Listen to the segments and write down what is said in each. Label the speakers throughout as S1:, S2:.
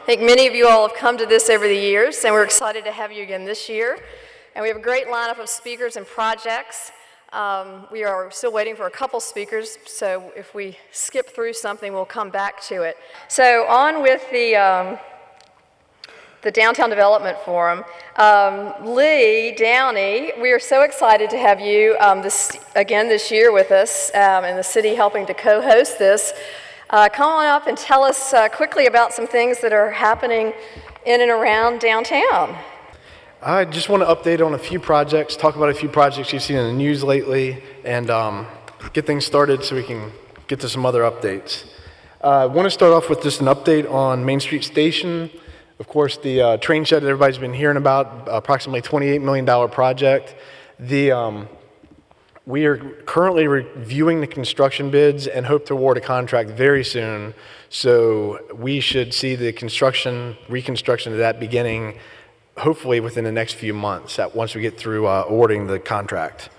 S1: I think many of you all have come to this over the years, and we're excited to have you again this year. And we have a great lineup of speakers and projects. We are still waiting for a couple speakers, so if we skip through something, we'll come back to it. So on with the Downtown Development Forum. Lee Downey, we are so excited to have you this year with us, and the city helping to co-host this. Come on up and tell us quickly about some things that are happening in and around downtown.
S2: I just want to update on a few projects, talk about a few projects you've seen in the news lately, and get things started so we can get to some other updates. I want to start off with just an update on Main Street Station. Of course, the train shed that everybody's been hearing about, approximately $28 million project. We are currently reviewing the construction bids and hope to award a contract very soon. So we should see the reconstruction of that beginning hopefully within the next few months, once we get through awarding the contract.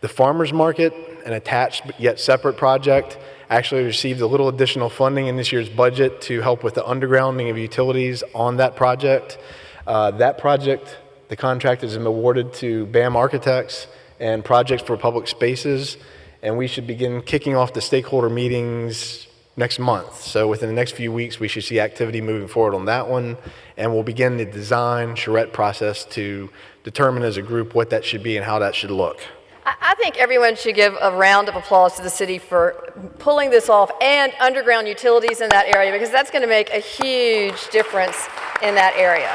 S2: The Farmers Market, an attached but yet separate project, actually received a little additional funding in this year's budget to help with the undergrounding of utilities on that project. The contract has been awarded to BAM Architects and Projects for Public Spaces, and we should begin kicking off the stakeholder meetings next month. So within the next few weeks, we should see activity moving forward on that one, and we'll begin the design charrette process to determine as a group what that should be and how that should look.
S1: I think everyone should give a round of applause to the city for pulling this off, and underground utilities in that area, because that's going to make a huge difference in that area.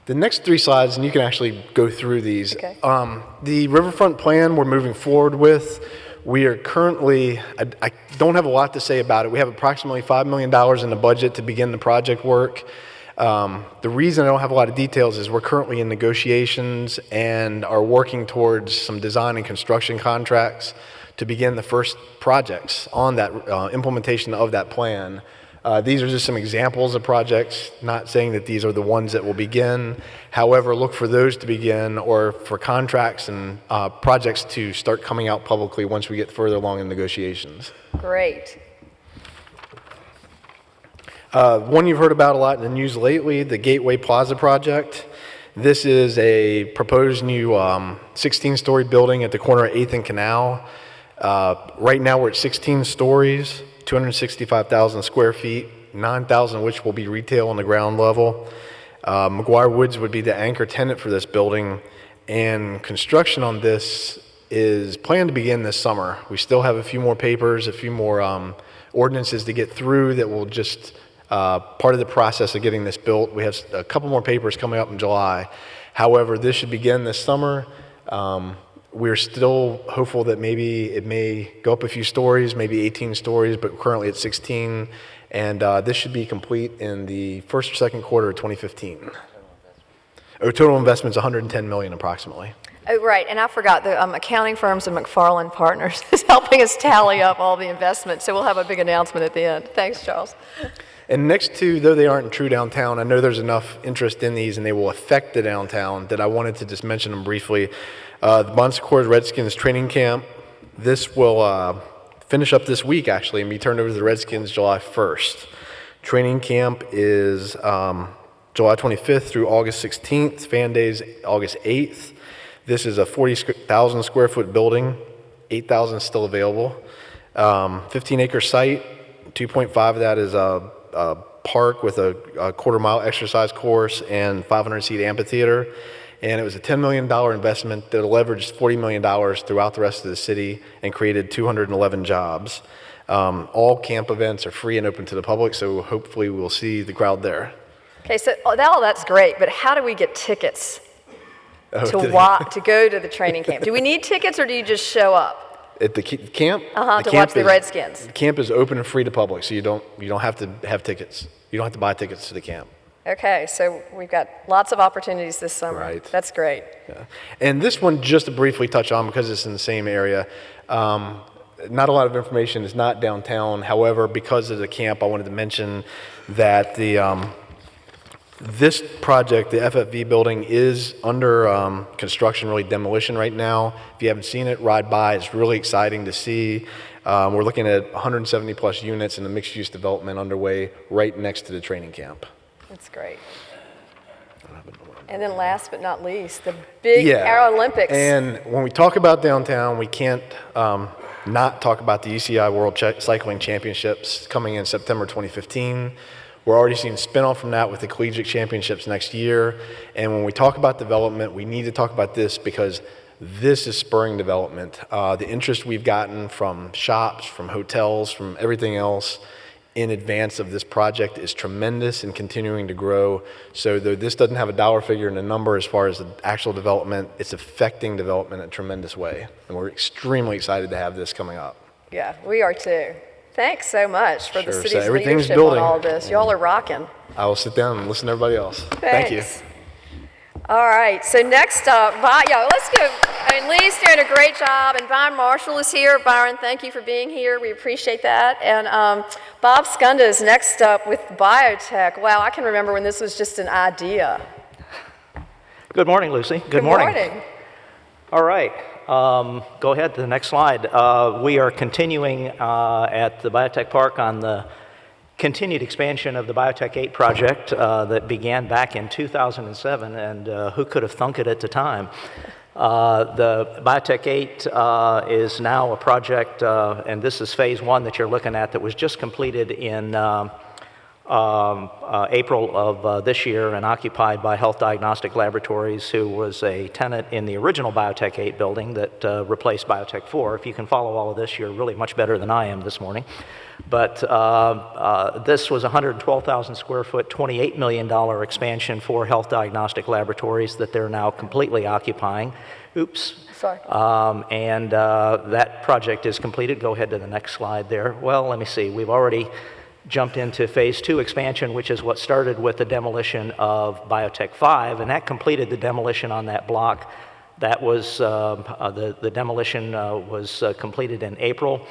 S2: The next three slides, and you can actually go through these.
S1: Okay.
S2: The riverfront plan we're moving forward with. We are currently, I don't have a lot to say about it. We have approximately $5 million in the budget to begin the project work. The reason I don't have a lot of details is we're currently in negotiations and are working towards some design and construction contracts to begin the first projects on that implementation of that plan. These are just some examples of projects, not saying that these are the ones that will begin. However, look for those to begin, or for contracts and projects to start coming out publicly once we get further along in negotiations.
S1: Great.
S2: One you've heard about a lot in the news lately, the Gateway Plaza project. This is a proposed new 16-story building at the corner of 8th and Canal. Right now we're at 16 stories. 265,000 square feet, 9,000 which will be retail on the ground level. McGuire Woods would be the anchor tenant for this building, and construction on this is planned to begin this summer. We still have a few more papers, a few more ordinances to get through that will just part of the process of getting this built. We have a couple more papers coming up in July. However, this should begin this summer. We're still hopeful that maybe it may go up a few stories, maybe 18 stories, but currently it's 16. And this should be complete in the first or second quarter of 2015. Total investment's $110 million approximately.
S1: Oh, right, and I forgot, the accounting firms and McFarland Partners is helping us tally up all the investment, so we'll have a big announcement at the end. Thanks, Charles.
S2: And next to, though they aren't in true downtown, I know there's enough interest in these and they will affect the downtown that I wanted to just mention them briefly. The Bon Secours Redskins training camp, this will finish up this week actually and be turned over to the Redskins July 1st. Training camp is July 25th through August 16th, fan days August 8th. This is a 40,000 square foot building, 8,000 still available. 15-acre site, 2.5 of that is a park with a quarter-mile exercise course and 500-seat amphitheater. And it was a $10 million investment that leveraged $40 million throughout the rest of the city and created 211 jobs. All camp events are free and open to the public, so hopefully we'll see the crowd there.
S1: Okay, so that's great, but how do we get tickets to go to the training camp? Do we need tickets, or do you just show up?
S2: At the camp?
S1: To watch the Redskins.
S2: The camp is open and free to public, so you don't have to have tickets. You don't have to buy tickets to the camp.
S1: Okay, so we've got lots of opportunities this summer.
S2: Right.
S1: That's great.
S2: Yeah. And this one, just to briefly touch on, because it's in the same area, not a lot of information is not downtown. However, because of the camp, I wanted to mention that the This project, the FFV building, is under construction, really demolition right now. If you haven't seen it, ride by. It's really exciting to see. We're looking at 170 plus units in the mixed-use development underway right next to the training camp.
S1: That's great. And then last but not least, the big Paralympics.
S2: And when we talk about downtown, we can't not talk about the UCI World Cycling Championships coming in September 2015. We're already seeing spin-off from that with the collegiate championships next year. And when we talk about development, we need to talk about this because this is spurring development. The interest we've gotten from shops, from hotels, from everything else in advance of this project is tremendous and continuing to grow. So though this doesn't have a dollar figure and a number as far as the actual development, it's affecting development in a tremendous way. And we're extremely excited to have this coming up.
S1: Yeah, we are too. Thanks so much for the
S2: Sure.
S1: city's
S2: So everything's
S1: leadership
S2: building.
S1: on all this. Y'all are rocking.
S2: I will sit down and listen to everybody else. Thank you.
S1: Thanks. All right, so next up, let's go. I mean, Lee's doing a great job, and Byron Marshall is here. Byron, thank you for being here. We appreciate that. And Bob Skunda is next up with biotech. Wow, I can remember when this was just an idea.
S3: Good morning, Lucy. Good morning. All right. Go ahead to the next slide. We are continuing at the Biotech Park on the continued expansion of the Biotech 8 project that began back in 2007, and who could have thunk it at the time? The Biotech 8 is now a project, and this is phase 1 that you're looking at, that was just completed in April of this year and occupied by Health Diagnostic Laboratories, who was a tenant in the original Biotech 8 building that replaced Biotech 4. If you can follow all of this, you're really much better than I am this morning. But this was a 112,000 square foot, $28 million expansion for Health Diagnostic Laboratories that they're now completely occupying. Oops.
S1: Sorry.
S3: And that project is completed. Go ahead to the next slide there. Well, let me see. We've already jumped into phase 2 expansion, which is what started with the demolition of Biotech 5, and that completed the demolition on that block. That was, the demolition was completed in April.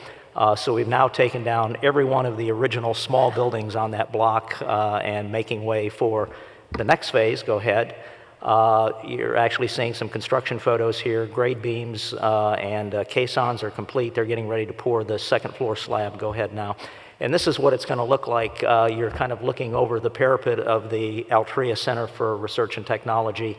S3: So we've now taken down every one of the original small buildings on that block and making way for the next phase. Go ahead. You're actually seeing some construction photos here. Grade beams and caissons are complete. They're getting ready to pour the second floor slab. Go ahead now. And this is what it's going to look like. You're kind of looking over the parapet of the Altria Center for Research and Technology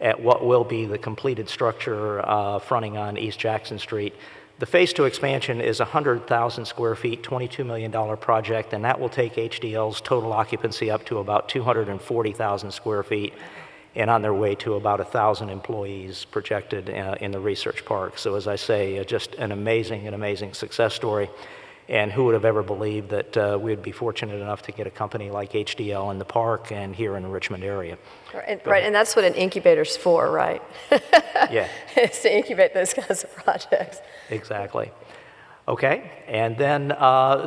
S3: at what will be the completed structure fronting on East Jackson Street. The phase 2 expansion is 100,000 square feet, $22 million project, and that will take HDL's total occupancy up to about 240,000 square feet, and on their way to about 1,000 employees projected in the research park. So as I say, just an amazing success story. And who would have ever believed that we would be fortunate enough to get a company like HDL in the park and here in the Richmond area.
S1: Right, and that's what an incubator's for, right?
S3: Yeah.
S1: It's to incubate those kinds of projects.
S3: Exactly. Okay, and then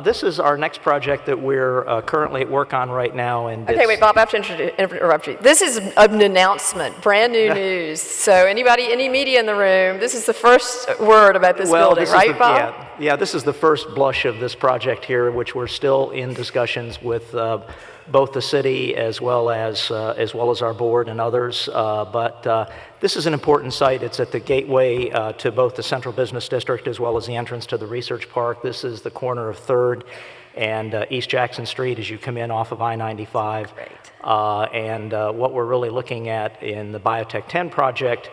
S3: this is our next project that we're currently at work on right now. And
S1: okay, wait, Bob, I have to interrupt you. This is an announcement, brand new news. So any media in the room, this is the first word about this building, right, Bob?
S3: Yeah, this is the first blush of this project here, which we're still in discussions with both the city as well as our board and others. But this is an important site. It's at the gateway to both the Central Business District as well as the entrance to the Research Park. This is the corner of 3rd and East Jackson Street as you come in off of I-95.
S1: Great.
S3: And what we're really looking at in the Biotech 10 project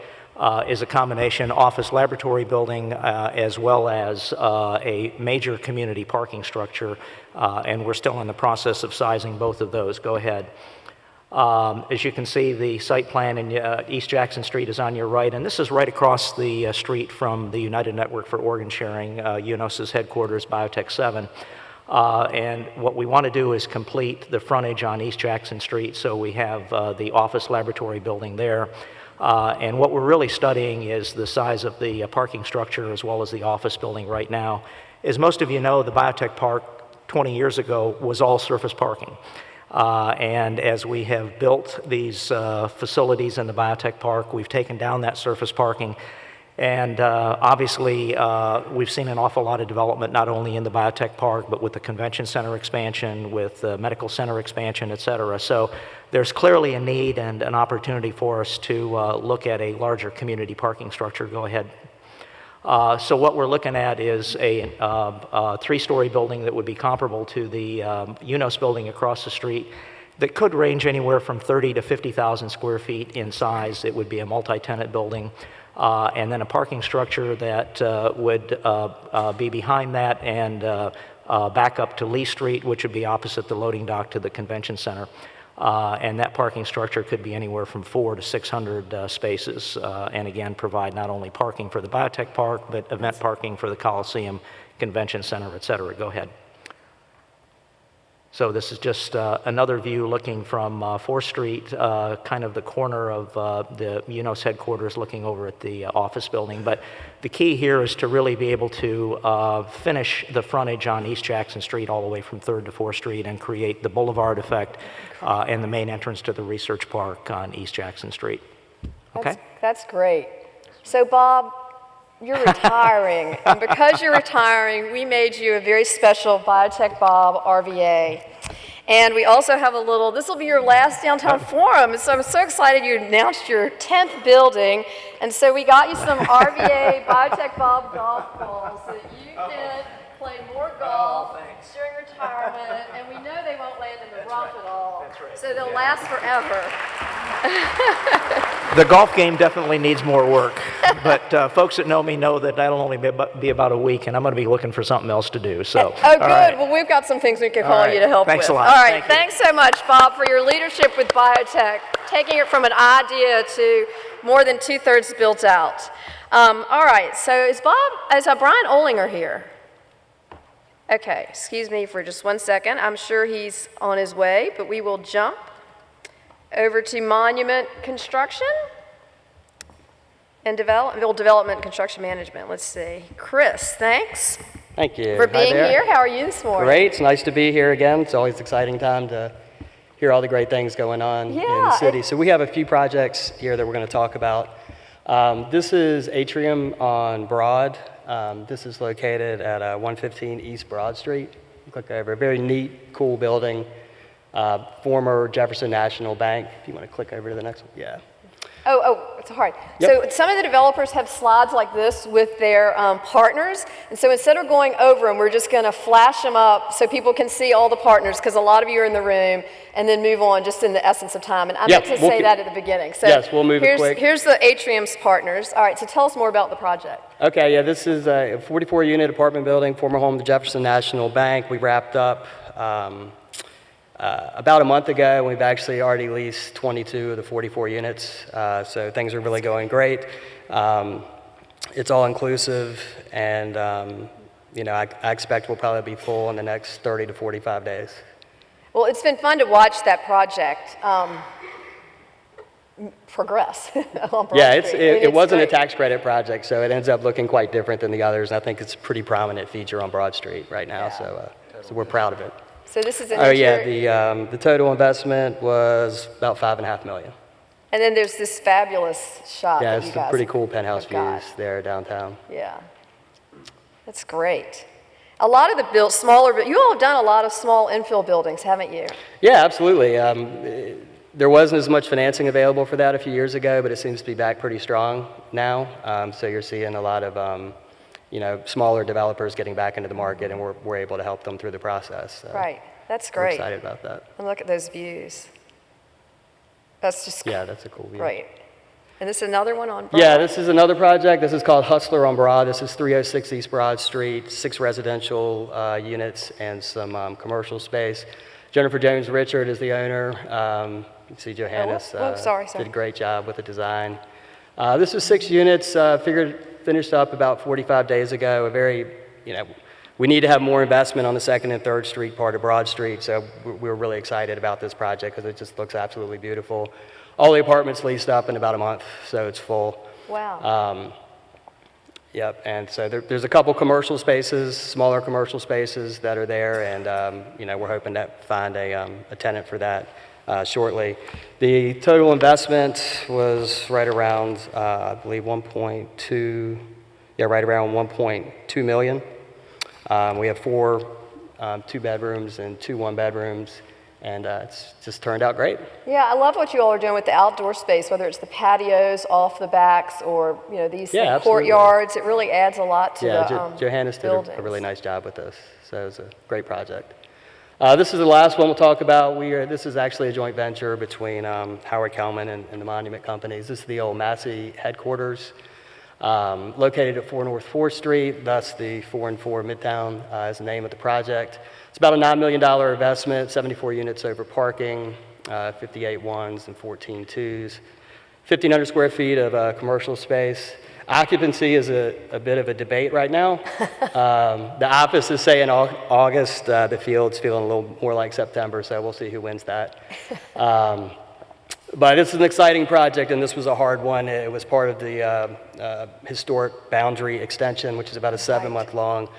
S3: is a combination office laboratory building as well as a major community parking structure, and we're still in the process of sizing both of those. Go ahead. As you can see, the site plan in East Jackson Street is on your right, and this is right across the street from the United Network for Organ Sharing, UNOS's headquarters, Biotech 7. And what we want to do is complete the frontage on East Jackson Street, so we have the office laboratory building there. And what we're really studying is the size of the parking structure as well as the office building right now. As most of you know, the Biotech Park 20 years ago was all surface parking. And as we have built these facilities in the Biotech Park, we've taken down that surface parking. And obviously, we've seen an awful lot of development, not only in the Biotech Park, but with the convention center expansion, with the medical center expansion, et cetera. So there's clearly a need and an opportunity for us to look at a larger community parking structure. Go ahead. So what we're looking at is a 3-story building that would be comparable to the UNOS building across the street that could range anywhere from 30 to 50,000 square feet in size. It would be a multi-tenant building. And then a parking structure that would be behind that and back up to Lee Street, which would be opposite the loading dock to the convention center. And that parking structure could be anywhere from 400 to 600 spaces, and again, provide not only parking for the biotech park, but event parking for the Coliseum, Convention Center, et cetera. Go ahead. So this is just another view looking from 4th Street, kind of the corner of the UNOS headquarters, looking over at the office building. But the key here is to really be able to finish the frontage on East Jackson Street all the way from 3rd to 4th Street and create the boulevard effect and the main entrance to the Research Park on East Jackson Street. Okay?
S1: That's great. So, Bob, you're retiring, and because you're retiring, we made you a very special Biotech Bob RVA. And we also have a little, this will be your last downtown forum, so I'm so excited you announced your 10th building, and so we got you some RVA Biotech Bob golf balls so that you can play more golf during retirement, and we know they won't land in the rough at all, so they'll last forever.
S3: The golf game definitely needs more work, but folks that know me know that that'll only be about a week, and I'm going to be looking for something else to do. So,
S1: oh, good.
S3: Right.
S1: Well, we've got some things we can call you to help
S3: Thanks
S1: with.
S3: a lot.
S1: All right.
S3: Thank you.
S1: Thanks so much, Bob, for your leadership with biotech, taking it from an idea to more than 2/3 built out. All right. So is Brian Olinger here? Okay. Excuse me for just one second. I'm sure he's on his way, but we will jump over to Monument Construction and Development Construction Management. Let's see. Chris, thanks
S4: Thank you.
S1: for
S4: Hi
S1: being
S4: there.
S1: here. How are you this morning?
S4: Great. It's nice to be here again. It's always an exciting time to hear all the great things going on in the
S1: Yeah,
S4: city. So we have a few projects here that we're going to talk about. This is Atrium on Broad. This is located at 115 East Broad Street. Click over. A very neat, cool building. Former Jefferson National Bank. If you want to click over to the next one. Yeah.
S1: Oh, it's hard.
S4: Yep.
S1: So some of the developers have slides like this with their partners, and so instead of going over them, we're just going to flash them up so people can see all the partners, because a lot of you are in the room, and then move on just in the essence of time. And I meant to say that at the beginning. So
S4: yes, we'll move it quick.
S1: Here's the Atrium's partners. All right, so tell us more about the project.
S4: Okay, yeah, this is a 44-unit apartment building, former home of the Jefferson National Bank. We wrapped up about a month ago. We've actually already leased 22 of the 44 units, so things are really going great. It's all inclusive, and I expect we'll probably be full in the next 30 to 45 days.
S1: Well, it's been fun to watch that project progress on Broad
S4: Yeah,
S1: Street.
S4: it wasn't a
S1: great.
S4: tax credit project, so it ends up looking quite different than the others, and I think it's a pretty prominent feature on Broad Street right now, so we're proud of it.
S1: So this is an
S4: Oh yeah, the total investment was about $5.5 million.
S1: And then there's this fabulous shot
S4: Yeah,
S1: that
S4: it's
S1: you
S4: some
S1: guys
S4: pretty cool penthouse
S1: have got.
S4: views there downtown.
S1: Yeah, that's great. A lot of the smaller, you all have done a lot of small infill buildings, haven't you?
S4: Yeah, absolutely. There wasn't as much financing available for that a few years ago, but it seems to be back pretty strong now. So you're seeing a lot of smaller developers getting back into the market, and we're able to help them through the process. So
S1: Right, that's
S4: we're
S1: great.
S4: excited about that.
S1: And look at those views. That's just
S4: Yeah, that's a cool view.
S1: great. And this is another one on Broad.
S4: Yeah, this is another project. This is called Hustler on Broad. This is 306 East Broad Street, 6 residential units and some commercial space. Jennifer Jones Richard is the owner. You can see Johannes
S1: sorry.
S4: did a great job with the design. This was 6 units, finished up about 45 days ago. A very, we need to have more investment on the 2nd and 3rd Street part of Broad Street, so we're really excited about this project because it just looks absolutely beautiful. All the apartments leased up in about a month, so it's full.
S1: Wow.
S4: Yep, and so there's a couple commercial spaces, smaller commercial spaces that are there, and we're hoping to find a tenant for that shortly. The total investment was right around, I believe, right around 1.2 million. We have 4 2-bedrooms and 2 1-bedrooms, and it's just turned out great.
S1: Yeah, I love what you all are doing with the outdoor space, whether it's the patios off the backs or, you know, these
S4: Yeah, absolutely.
S1: courtyards. It really adds a lot to
S4: Yeah,
S1: the
S4: Johannes did a
S1: buildings.
S4: really nice job with this, so it was a great project. This is the last one we'll talk about. This is actually a joint venture between Howard Kelman and the Monument Companies. This is the old Massey headquarters, located at 4 North 4th Street, thus the 4 and 4 Midtown is the name of the project. It's about a $9 million investment, 74 units over parking, 58 ones and 14 twos, 1,500 square feet of commercial space. Occupancy is a bit of a debate right now. The office is saying August, the field's feeling a little more like September, so we'll see who wins that. But it's an exciting project, and this was a hard one. It was part of the historic boundary extension, which is about a 7-month-long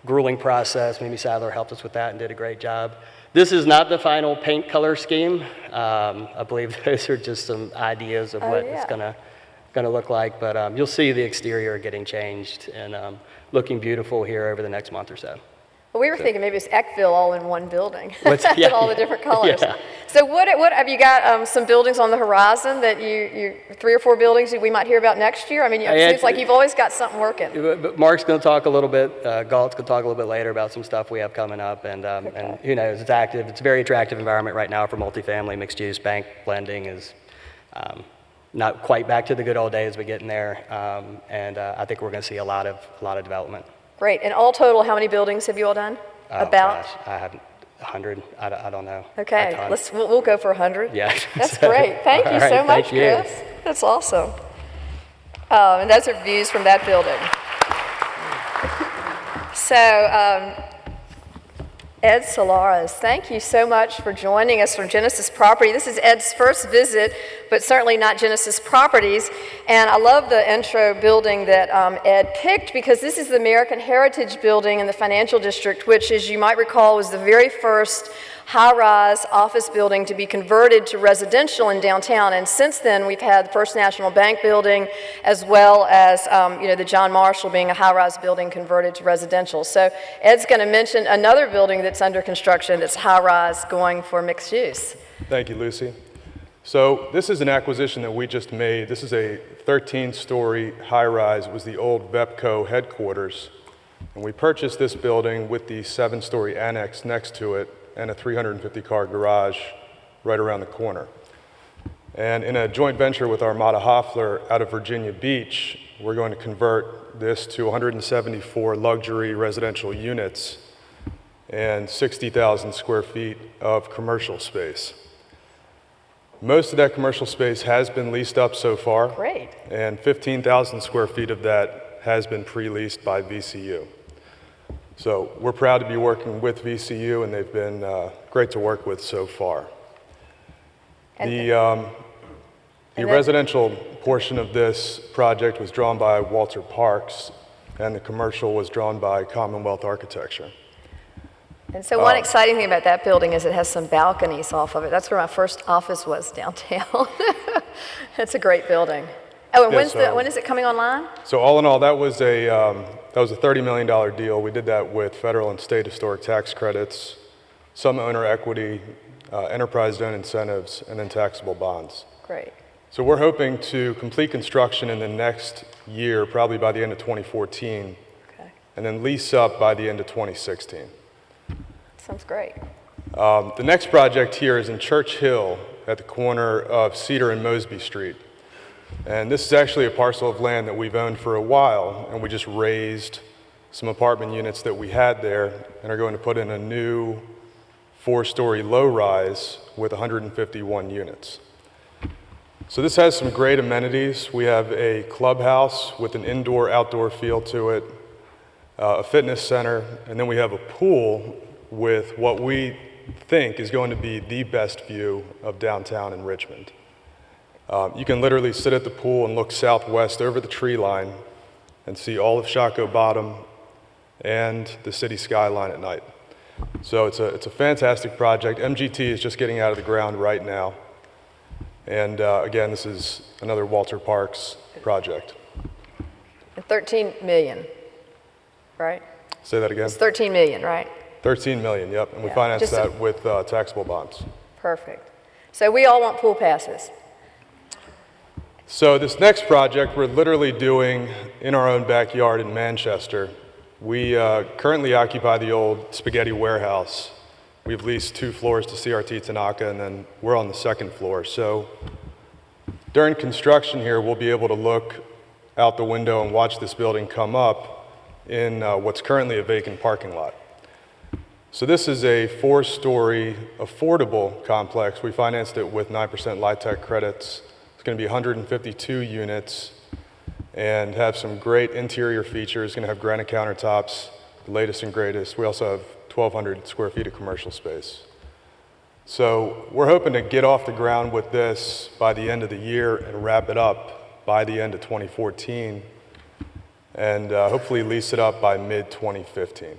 S4: grueling process. Mimi Sadler helped us with that and did a great job. This is not the final paint color scheme. I believe those are just some ideas of what it's going to look like, but you'll see the exterior getting changed and looking beautiful here over the next month or so.
S1: Well, we were thinking maybe it's Eckville all in one building,
S4: Yeah,
S1: all the different colors.
S4: yeah.
S1: So what have you got some buildings on the horizon that you 3 or 4 buildings that we might hear about next year? I mean, it seems like you've always got something working.
S4: But Mark's going to talk a little bit, Galt's going to talk a little bit later about some stuff we have coming up, and who knows, it's active. It's a very attractive environment right now for multifamily, mixed use, bank blending is not quite back to the good old days, but getting there, and I think we're going to see a lot of development.
S1: Great. And all total, how many buildings have you all done? About?
S4: Gosh, I have 100. I don't know.
S1: Okay, we'll go for 100.
S4: Yeah.
S1: That's great. Thank you so much, Chris. That's awesome. And those are views from that building. So, Ed Solares, thank you so much for joining us from Genesis Property. This is Ed's first visit, but certainly not Genesis Properties. And I love the intro building that Ed picked, because this is the American Heritage Building in the Financial District, which, as you might recall, was the very first high-rise office building to be converted to residential in downtown. And since then, we've had the First National Bank building, as well as the John Marshall being a high-rise building converted to residential. So Ed's going to mention another building that's under construction that's high-rise going for mixed use.
S5: Thank you, Lucy. So this is an acquisition that we just made. This is a 13-story high-rise. It was the old VEPCO headquarters. And we purchased this building with the 7-story annex next to it and a 350-car garage right around the corner. And in a joint venture with Armada Hoffler out of Virginia Beach, we're going to convert this to 174 luxury residential units and 60,000 square feet of commercial space. Most of that commercial space has been leased up so far.
S1: Great.
S5: And 15,000 square feet of that has been pre-leased by VCU. So we're proud to be working with VCU, and they've been great to work with so far. The residential portion of this project was drawn by Walter Parks, and the commercial was drawn by Commonwealth Architecture.
S1: And so one exciting thing about that building is it has some balconies off of it. That's where my first office was downtown. It's a great building. Oh, and when is it coming online?
S5: So all in all, that was a $30 million deal. We did that with federal and state historic tax credits, some owner equity, enterprise-owned incentives, and then taxable bonds.
S1: Great.
S5: So we're hoping to complete construction in the next year, probably by the end of 2014, and then lease up by the end of 2016.
S1: Sounds great.
S5: The next project here is in Church Hill at the corner of Cedar and Mosby Street. And this is actually a parcel of land that we've owned for a while, and we just raised some apartment units that we had there and are going to put in a new 4-story low-rise with 151 units. So this has some great amenities. We have a clubhouse with an indoor-outdoor feel to it, a fitness center, and then we have a pool with what we think is going to be the best view of downtown in Richmond. You can literally sit at the pool and look southwest over the tree line and see all of Shockoe Bottom and the city skyline at night. So it's a fantastic project. MGT is just getting out of the ground right now. And again, this is another Walter Parks project.
S1: And 13 million, right?
S5: Say that again?
S1: It's 13 million, right?
S5: 13 million, yep, and we
S1: Yeah,
S5: financed
S1: just
S5: that with taxable bonds.
S1: Perfect. So we all want pool passes.
S5: So this next project we're literally doing in our own backyard in Manchester. We currently occupy the old spaghetti warehouse. We've leased 2 floors to CRT Tanaka, and then we're on the 2nd floor. So during construction here, we'll be able to look out the window and watch this building come up in what's currently a vacant parking lot. So this is a 4-story affordable complex. We financed it with 9% LIHTC credits. It's going to be 152 units and have some great interior features. It's going to have granite countertops, the latest and greatest. We also have 1,200 square feet of commercial space. So we're hoping to get off the ground with this by the end of the year and wrap it up by the end of 2014 and hopefully lease it up by mid-2015.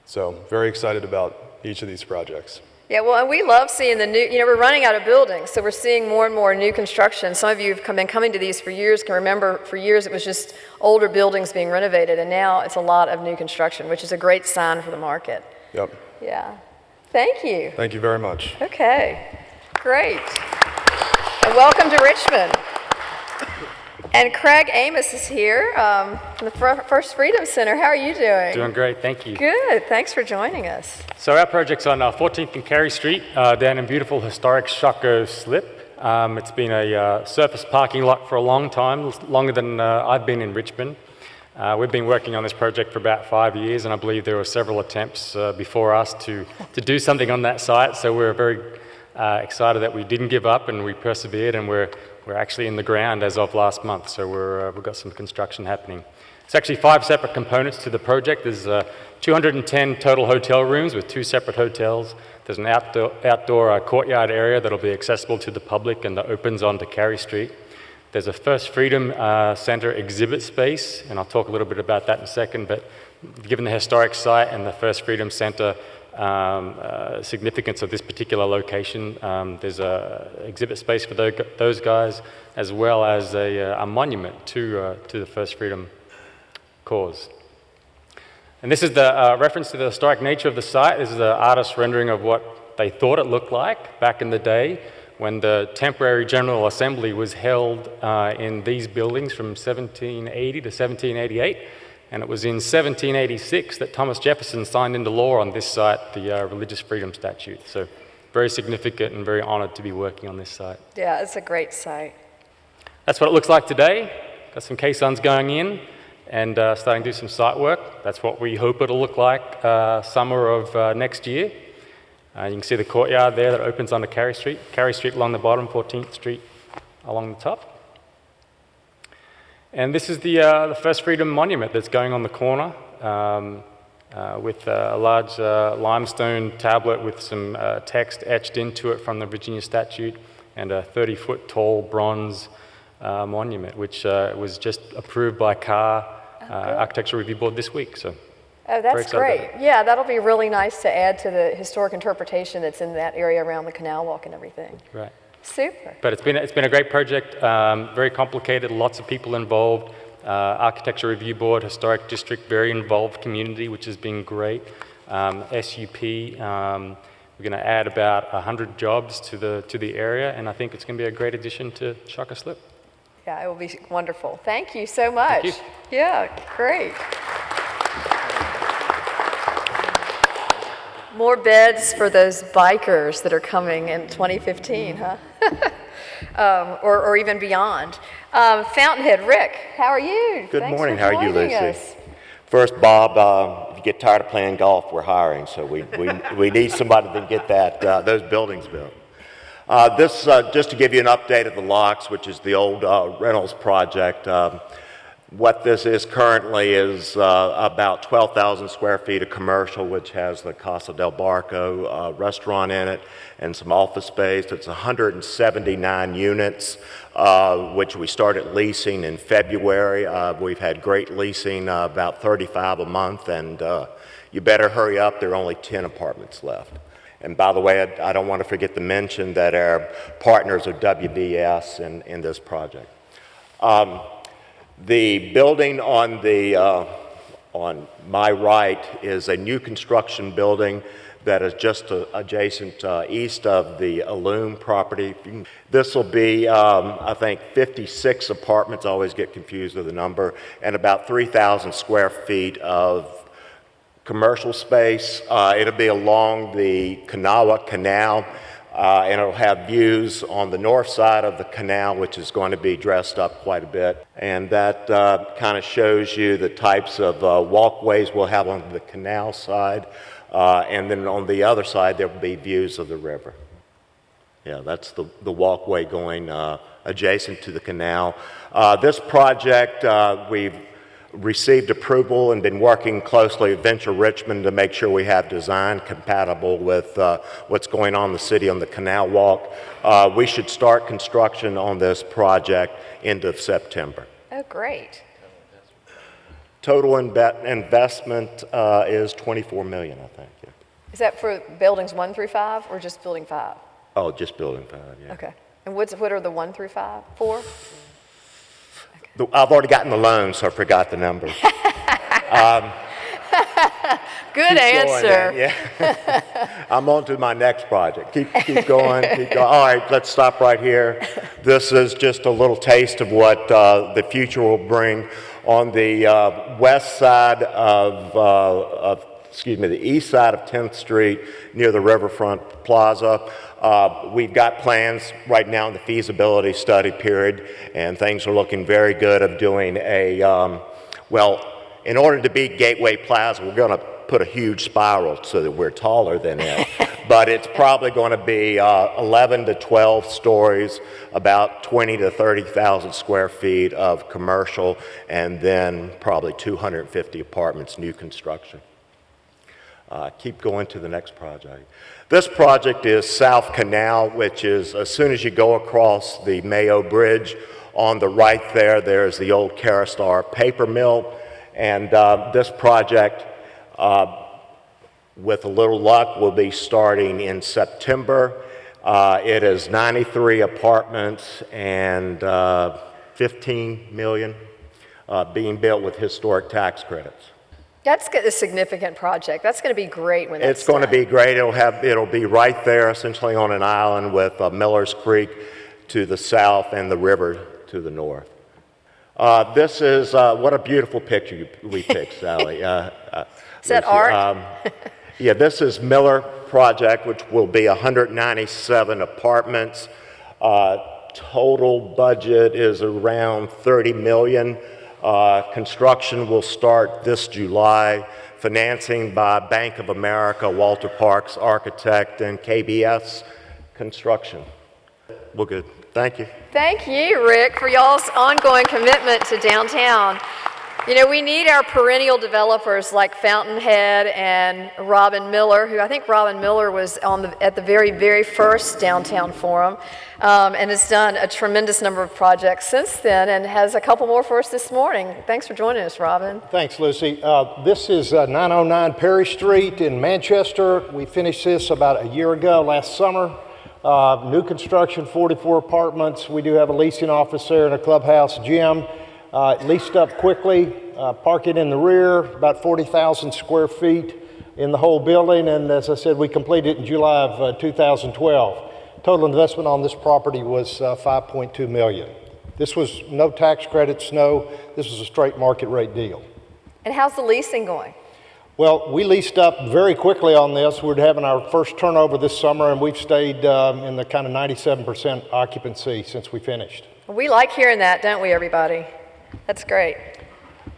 S5: So very excited about each of these projects.
S1: Yeah, well, and we love seeing the new, we're running out of buildings, so we're seeing more and more new construction. Some of you have been coming to these for years, can remember for years it was just older buildings being renovated, and now it's a lot of new construction, which is a great sign for the market.
S5: Yep.
S1: Yeah. Thank you.
S5: Thank you very much.
S1: Okay, great. And welcome to Richmond. And Craig Amos is here from the First Freedom Center. How are you doing?
S6: Doing great, thank you.
S1: Good, thanks for joining us.
S6: So our project's on 14th and Carey Street, down in beautiful historic Shockoe Slip. It's been a surface parking lot for a long time, longer than I've been in Richmond. We've been working on this project for about 5 years, and I believe there were several attempts before us to do something on that site. So we're very excited that we didn't give up and we persevered, and we're actually in the ground as of last month. So we've got some construction happening. It's actually 5 separate components to the project. There's 210 total hotel rooms with 2 separate hotels. There's an outdoor courtyard area that'll be accessible to the public and that opens onto Carey Street. There's a First Freedom Center exhibit space, and I'll talk a little bit about that in a second, but given the historic site and the First Freedom Center significance of this particular location, there's a exhibit space for those guys, as well as a monument to the First Freedom cause. And this is the reference to the historic nature of the site. This is the artist's rendering of what they thought it looked like back in the day when the temporary General Assembly was held in these buildings from 1780 to 1788. And it was in 1786 that Thomas Jefferson signed into law on this site the Religious Freedom Statute. So very significant and very honored to be working on this site.
S1: Yeah, it's a great site.
S6: That's what it looks like today. Got some caissons going in and starting to do some site work. That's what we hope it'll look like summer of next year. You can see the courtyard there that opens onto Carey Street. Carey Street along the bottom, 14th Street along the top. And this is the First Freedom Monument that's going on the corner with a large limestone tablet with some text etched into it from the Virginia statute and a 30-foot tall bronze monument, which was just approved by CAR Architecture Review Board this week. So.
S1: Oh, that's great. Yeah, that'll be really nice to add to the historic interpretation that's in that area around the Canal Walk and everything.
S6: Right.
S1: Super.
S6: But it's been a great project, very complicated, lots of people involved. Architecture Review Board, Historic District, very involved community, which has been great. SUP, we're going to add about 100 jobs to the area, and I think it's going to be a great addition to Shockoe Slip.
S1: Yeah, it will be wonderful. Thank you so much.
S6: Thank you.
S1: Yeah, great. More beds for those bikers that are coming in 2015, huh? or even beyond. Fountainhead, Rick, how are you?
S7: Good
S1: Thanks
S7: morning.
S1: for
S7: How are you,
S1: joining
S7: Lucy?
S1: us.
S7: First, Bob, if you get tired of playing golf, we're hiring, so we need somebody to get those buildings built. This, just to give you an update of the locks, which is the old Reynolds project. What this is currently is about 12,000 square feet of commercial, which has the Casa del Barco restaurant in it and some office space. It's 179 units, which we started leasing in February. We've had great leasing, about 35 a month, and you better hurry up. There are only 10 apartments left. And by the way, I don't want to forget to mention that our partners are WBS in this project. The building on the on my right is a new construction building that is just adjacent east of the Allume property. This will be, I think, 56 apartments. I always get confused with the number, and about 3,000 square feet of commercial space. It'll be along the Kanawha Canal, and it'll have views on the north side of the canal, which is going to be dressed up quite a bit. And that kind of shows you the types of walkways we'll have on the canal side. And then on the other side, there will be views of the river. Yeah, that's the walkway going adjacent to the canal. This project, we've received approval and been working closely with Venture Richmond to make sure we have design compatible with what's going on in the city on the canal walk. We should start construction on this project end of September.
S1: Oh, great.
S7: Total investment is $24 million, I think. Yeah.
S1: Is that for buildings 1 through 5 or just building 5?
S7: Oh, just building 5, yeah.
S1: Okay. And what are the 1 through 5 for?
S7: I've already gotten the loan, so I forgot the number.
S1: Good answer.
S7: Going, yeah. I'm on to my next project. Keep going, keep going. All right, let's stop right here. This is just a little taste of what the future will bring. On the west side the east side of 10th Street near the Riverfront Plaza. We've got plans right now in the feasibility study period, and things are looking very good of doing a, in order to be Gateway Plaza, we're going to put a huge spiral so that we're taller than it. But it's probably going to be 11 to 12 stories, about 20 to 30,000 square feet of commercial, and then probably 250 apartments, new construction. Keep going to the next project. This project is South Canal, which is as soon as you go across the Mayo Bridge, on the right there's the old Caristar paper mill. And this project, with a little luck, will be starting in September. It is 93 apartments and 15 million being built with historic tax credits.
S1: That's a significant project. That's going to be great when that's
S7: It's going to
S1: done.
S7: be great. It'll be right there, essentially on an island with Miller's Creek to the south and the river to the north. This is what a beautiful picture we picked, Sally.
S1: Is that art?
S7: Yeah, this is Miller Project, which will be 197 apartments. Total budget is around $30 million. Construction will start this July. Financing by Bank of America, Walter Parks Architect, and KBS Construction. Well, good. Thank you.
S1: Thank you, Rick, for y'all's ongoing commitment to downtown. You know, we need our perennial developers like Fountainhead and Robin Miller, who I think Robin Miller was at the very, very first Downtown Forum, and has done a tremendous number of projects since then and has a couple more for us this morning. Thanks for joining us, Robin.
S8: Thanks, Lucy. This is 909 Perry Street in Manchester. We finished this about a year ago, last summer. New construction, 44 apartments. We do have a leasing office there and a clubhouse gym. Leased up quickly, parking in the rear, about 40,000 square feet in the whole building. And as I said, we completed it in July of 2012. Total investment on this property was $5.2 million. This was no tax credits, this was a straight market rate deal.
S1: And how's the leasing going?
S8: Well, we leased up very quickly on this. We're having our first turnover this summer, and we've stayed in the kind of 97% occupancy since we finished.
S1: We like hearing that, don't we, everybody? That's great.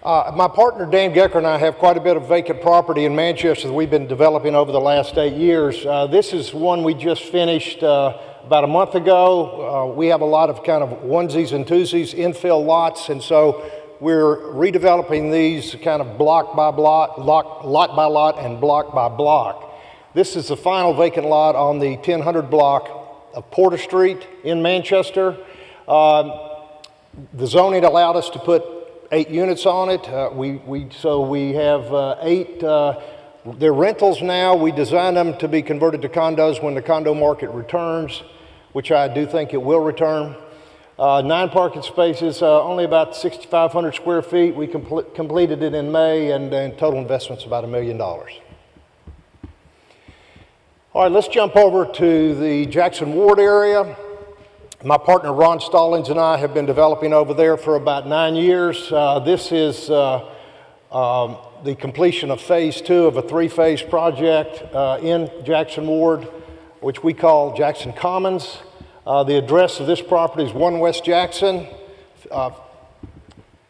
S8: My partner, Dan Gecker, and I have quite a bit of vacant property in Manchester that we've been developing over the last 8 years. This is one we just finished about a month ago. We have a lot of kind of onesies and twosies, infill lots, and so we're redeveloping these kind of block by block, lot by lot, and block by block. This is the final vacant lot on the 1000 block of Porter Street in Manchester. The zoning allowed us to put 8 units on it. So we have 8. They're rentals now. We designed them to be converted to condos when the condo market returns, which I do think it will return. 9 parking spaces, only about 6,500 square feet. We completed it in May, and total investment's about $1 million. All right, let's jump over to the Jackson Ward area. My partner Ron Stallings and I have been developing over there for about 9 years. This is the completion of phase 2 of a 3-phase project in Jackson Ward, which we call Jackson Commons. The address of this property is 1 West Jackson.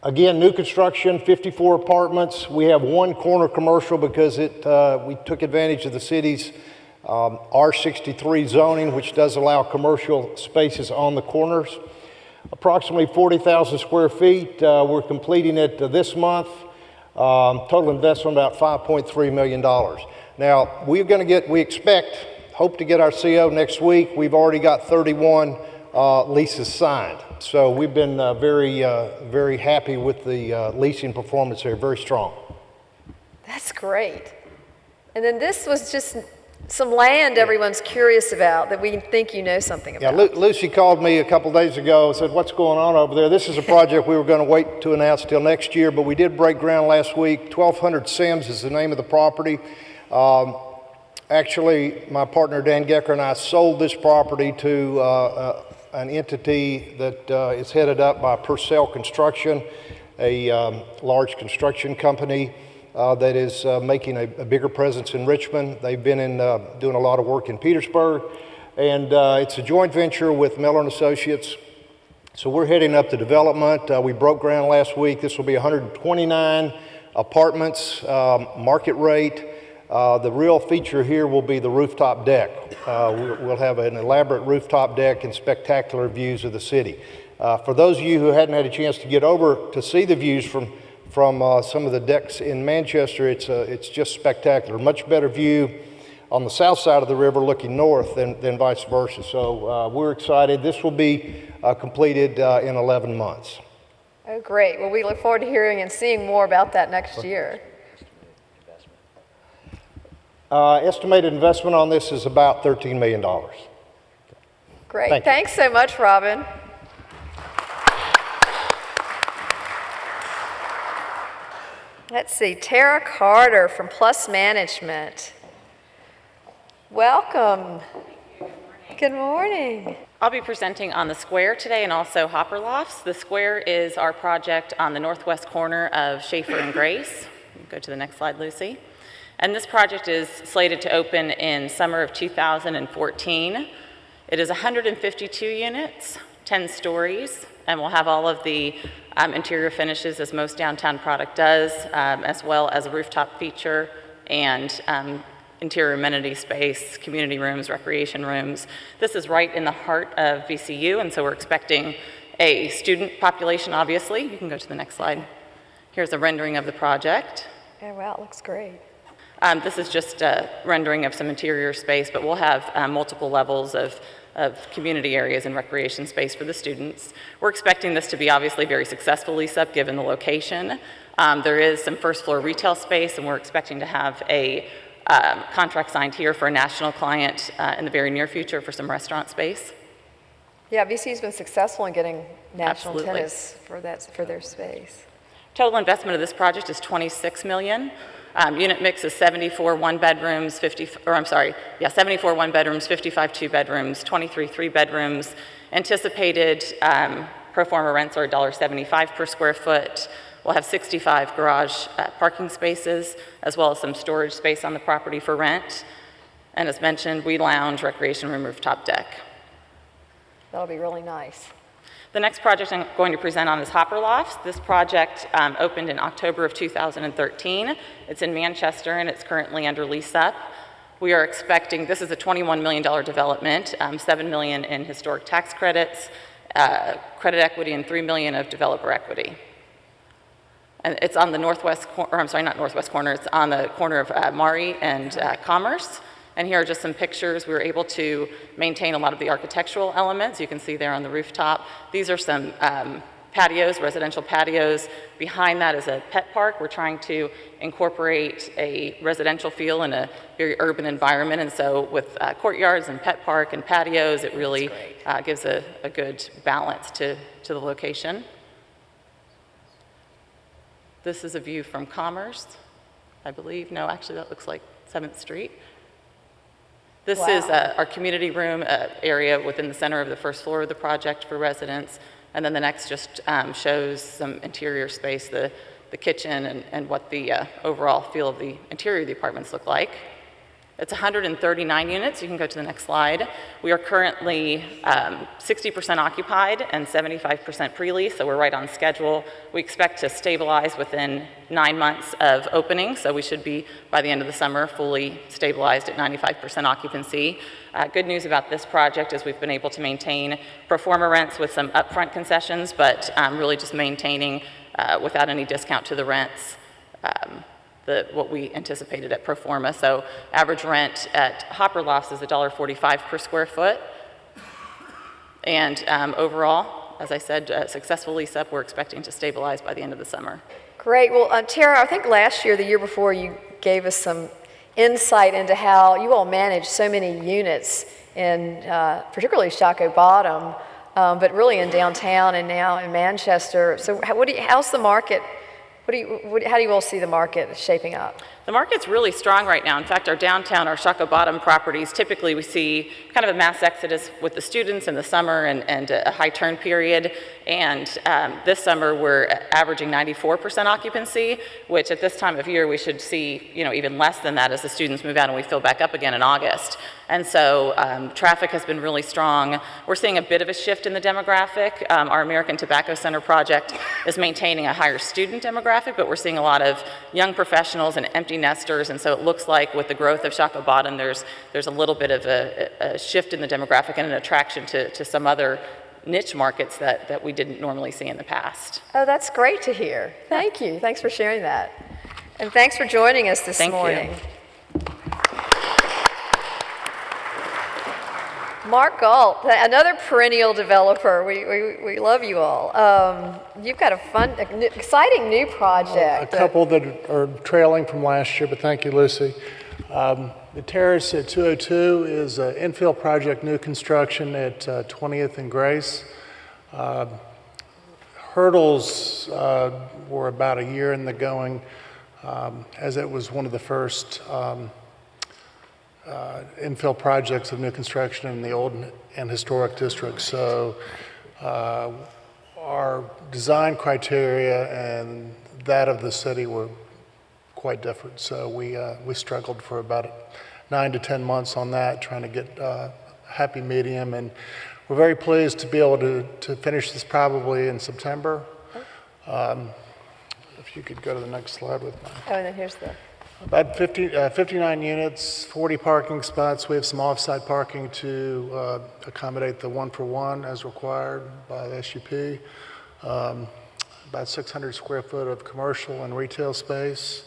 S8: Again, new construction, 54 apartments. We have 1 corner commercial because we took advantage of the city's R63 zoning, which does allow commercial spaces on the corners. Approximately 40,000 square feet. We're completing it this month. Total investment about $5.3 million. Now, we hope to get our CO next week. We've already got 31 leases signed. So we've been very happy with the leasing performance there, very strong.
S1: That's great. And then this was just some land everyone's curious about that we think you know something about.
S8: Yeah, Lucy called me a couple days ago and said, what's going on over there? This is a project we were going to wait to announce till next year, but we did break ground last week. 1200 Sims is the name of the property. Actually, my partner Dan Gecker and I sold this property to an entity that is headed up by Purcell Construction, a large construction company that is making a bigger presence in Richmond. They've been doing a lot of work in Petersburg, and it's a joint venture with Miller & Associates. So we're heading up the development. We broke ground last week. This will be 129 apartments, market rate. The real feature here will be the rooftop deck. We'll have an elaborate rooftop deck and spectacular views of the city. For those of you who hadn't had a chance to get over to see the views from some of the decks in Manchester, it's just spectacular. Much better view on the south side of the river looking north than vice versa. So we're excited. This will be completed in 11 months.
S1: Oh, great. Well, we look forward to hearing and seeing more about that next year.
S8: Estimated investment on this is about $13 million.
S1: Great. Thanks so much, Robin. Let's see, Tara Carter from Plus Management. Welcome. Good morning.
S9: I'll be presenting on the Square today and also Hopper Lofts. The Square is our project on the northwest corner of Schaefer and Grace. Go to the next slide, Lucy. And this project is slated to open in summer of 2014. It is 152 units, 10 stories, and we'll have all of the interior finishes as most downtown product does, as well as a rooftop feature and interior amenity space, community rooms, recreation rooms. This is right in the heart of VCU, and so we're expecting a student population, obviously. You can go to the next slide. Here's a rendering of the project.
S1: Oh, wow, it looks great.
S9: This is just a rendering of some interior space, but we'll have multiple levels of community areas and recreation space for the students. We're expecting this to be obviously very successful lease-up given the location. There is some first floor retail space, and we're expecting to have a contract signed here for a national client in the very near future for some restaurant space.
S1: Yeah, VCU's been successful in getting national
S9: Absolutely.
S1: tennis for their space.
S9: Total investment of this project is $26 million. Unit mix is 74 one-bedrooms, 74 one-bedrooms, 55 two-bedrooms, 23 three-bedrooms. Anticipated pro forma rents are $1.75 per square foot. We'll have 65 garage parking spaces, as well as some storage space on the property for rent. And as mentioned, we lounge, recreation room, rooftop deck.
S1: That'll be really nice.
S9: The next project I'm going to present on is Hopper Lofts. This project opened in October of 2013. It's in Manchester, and it's currently under lease up. We are expecting, this is a $21 million development, $7 million in historic tax credits, credit equity, and $3 million of developer equity. And it's on the northwest corner, it's on the corner of Maury and Commerce. And here are just some pictures. We were able to maintain a lot of the architectural elements. You can see there on the rooftop. These are some patios, residential patios. Behind that is a pet park. We're trying to incorporate a residential feel in a very urban environment, and so with courtyards and pet park and patios, it really gives a good balance to the location. This is a view from Commerce, I believe. No, actually that looks like 7th Street. This is our community room area within the center of the first floor of the project for residents. And then the next just shows some interior space, the kitchen and what the overall feel of the interior of the apartments look like. It's 139 units. You can go to the next slide. We are currently 60% occupied and 75% pre-leased, so we're right on schedule. We expect to stabilize within 9 months of opening, so we should be, by the end of the summer, fully stabilized at 95% occupancy. Good news about this project is we've been able to maintain pro forma rents with some upfront concessions, but really just maintaining without any discount to the rents what we anticipated at pro forma. So average rent at Hopper Lofts is $1.45 per square foot. And overall, as I said, successful lease up, we're expecting to stabilize by the end of the summer.
S1: Great. Well, Tara, I think last year, the year before, you gave us some insight into how you all manage so many units in particularly Shockoe Bottom, but really in downtown and now in Manchester. So how's the market? How do you all see the market shaping up?
S9: The market's really strong right now. In fact, our downtown, our Shockoe Bottom properties, typically we see kind of a mass exodus with the students in the summer and a high turn period. And this summer we're averaging 94% occupancy, which at this time of year we should see even less than that as the students move out and we fill back up again in August. And so traffic has been really strong. We're seeing a bit of a shift in the demographic. Our American Tobacco Center project is maintaining a higher student demographic, but we're seeing a lot of young professionals and empty nesters, and so it looks like with the growth of Shockoe Bottom, there's a little bit of a shift in the demographic and an attraction to some other niche markets that we didn't normally see in the past.
S1: Oh, that's great to hear. Thank you. Thanks for sharing that. And thanks for joining us this morning.
S9: Thank you.
S1: Mark Galt, another perennial developer. We love you all. You've got a fun, exciting new project.
S10: A couple that are trailing from last year, but thank you, Lucy. The terrace at 202 is an infill project, new construction at 20th and Grace. Hurdles were about a year in the going, as it was one of the first infill projects of new construction in the old and historic district. So our design criteria and that of the city were quite different. So we struggled for about 9 to 10 months on that, trying to get a happy medium. And we're very pleased to be able to finish this probably in September. If you could go to the next slide with me.
S1: Oh, and then here's the...
S10: About 59 units, 40 parking spots. We have some off-site parking to accommodate the one-for-one as required by the SUP. About 600 square foot of commercial and retail space.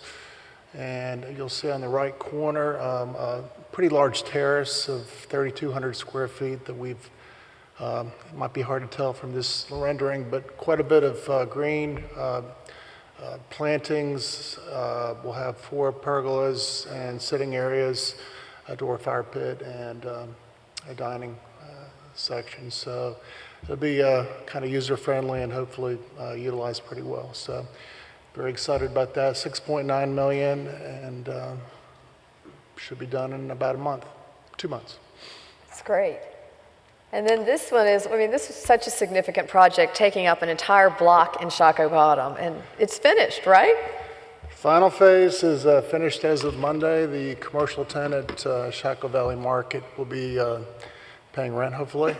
S10: And you'll see on the right corner a pretty large terrace of 3,200 square feet that we've, it might be hard to tell from this rendering, but quite a bit of green plantings. We'll have 4 pergolas and sitting areas, a door fire pit, and a dining section. So it'll be kind of user-friendly and hopefully utilized pretty well. So very excited about that. 6.9 million, and should be done in about a month, 2 months.
S1: That's great. And then this one is, this is such a significant project, taking up an entire block in Shockoe Bottom, and it's finished, right?
S10: Final phase is finished as of Monday. The commercial tenant, Shockoe Valley Market, will be paying rent, hopefully.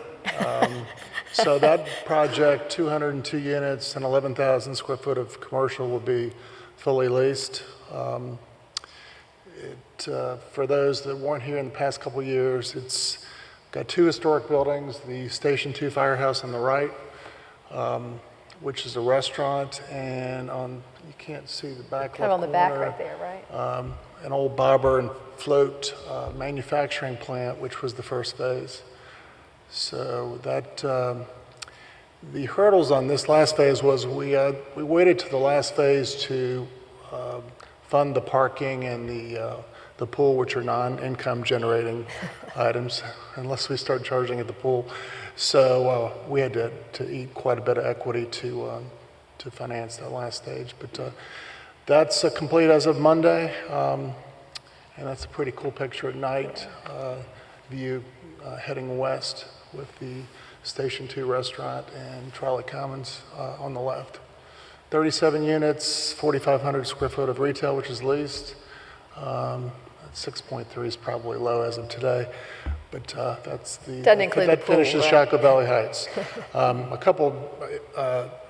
S10: So that project, 202 units and 11,000 square foot of commercial, will be fully leased. For those that weren't here in the past couple years, it's got 2 historic buildings, the Station 2 Firehouse on the right, which is a restaurant, and you can't see the back
S1: kind of on the back right there, right?
S10: An old bobber and float manufacturing plant, which was the first phase. So that The hurdles on this last phase was we waited to the last phase to fund the parking and the pool, which are non-income generating items, unless we start charging at the pool. So we had to eat quite a bit of equity to finance that last stage. But that's complete as of Monday, and that's a pretty cool picture at night view heading west with the Station 2 restaurant and Trolley Commons on the left. 37 units, 4,500 square foot of retail, which is leased. 6.3 is probably low as of today, but that's the
S1: Doesn't include
S10: that
S1: the pool,
S10: finishes
S1: right?
S10: Chaco Valley Heights. A couple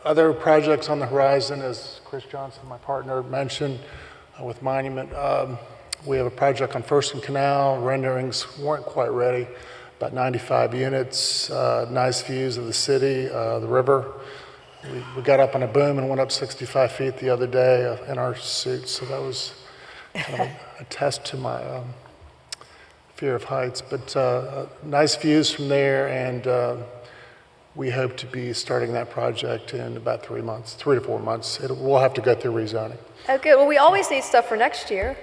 S10: other projects on the horizon, as Chris Johnson, my partner, mentioned with Monument. We have a project on First and Canal. Renderings weren't quite ready. About 95 units, nice views of the city, the river. We got up on a boom and went up 65 feet the other day in our suits, so that was kind of a test to my fear of heights. But nice views from there, and we hope to be starting that project in about 3 months, 3 to 4 months. We'll have to go through rezoning.
S1: Oh, good. Well, we always need stuff for next year.